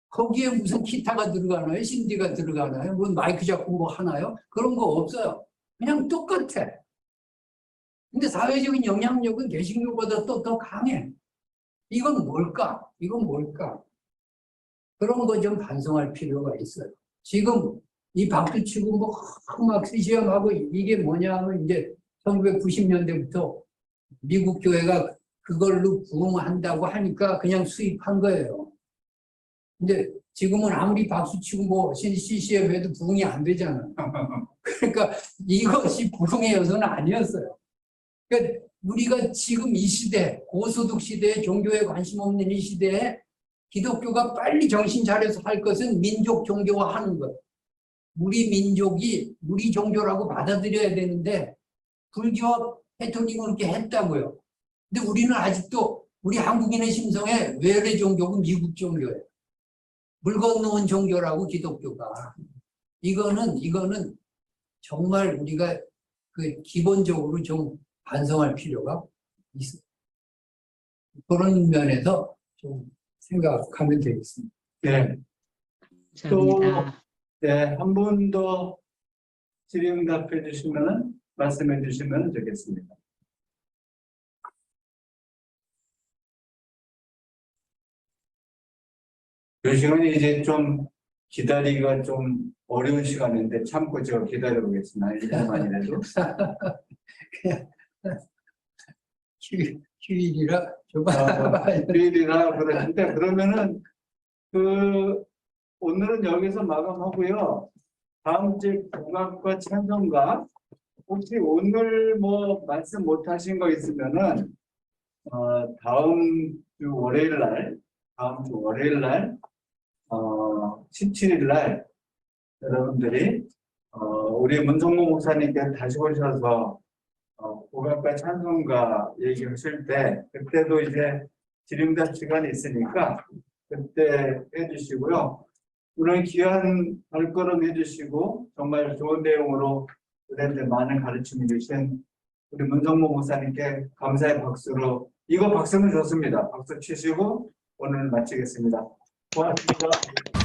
거기에 무슨 기타가 들어가나요? 신디가 들어가나요? 뭐 마이크 잡고 뭐 하나요? 그런 거 없어요. 그냥 똑같아. 근데 사회적인 영향력은 개신교보다 또 더 강해. 이건 뭘까? 이건 뭘까? 그런 거 좀 반성할 필요가 있어요. 지금 이 박수 치고 막 시험하고 이게 뭐냐면 이제 1990년대부터 미국 교회가 그걸로 부흥한다고 하니까 그냥 수입한 거예요. 근데 지금은 아무리 박수 치고 뭐 CCM 해도 부흥이 안 되잖아. 그러니까 이것이 부흥의 요소는 아니었어요. 그러니까 우리가 지금 이 시대, 고소득 시대에 종교에 관심 없는 이 시대에 기독교가 빨리 정신 차려서 할 것은 민족 종교화하는 것. 우리 민족이 우리 종교라고 받아들여야 되는데 불교와 캐톨릭은 그렇게 했다고요. 근데 우리는 아직도 우리 한국인의 심성에 외래 종교고 미국 종교예요. 물 건너온 종교라고 기독교가. 이거는 정말 우리가 그 기본적으로 좀 반성할 필요가 있어요. 그런 면에서 좀 생각하면 되겠습니다. 네. 감사합니다. 네, 한 분 더 질의응답해 주시면 말씀해 주시면 좋겠습니다. 이 시간이 이제 좀 기다리기가 좀 어려운 시간인데 참고 제가 기다려 보겠습니다. 1분만이라도. 휴일이라 좀 휴일이라 그러는데 그러면은 오늘은 여기서 마감하고요. 다음 주 국악과 찬송가 혹시 오늘 뭐 말씀 못하신 거 있으면은 다음 주 월요일 날 17일 날 여러분들이 우리 문성모 목사님께 다시 오셔서 고각과 찬송가 얘기하실 때 그때도 이제 질의응답 시간이 있으니까 그때 해주시고요. 오늘 귀한 발걸음 해주시고 정말 좋은 내용으로 그런데 많은 가르침을 주신 우리 문성모 목사님께 감사의 박수로 이거 박수는 좋습니다. 박수 치시고 오늘 마치겠습니다. 고맙습니다.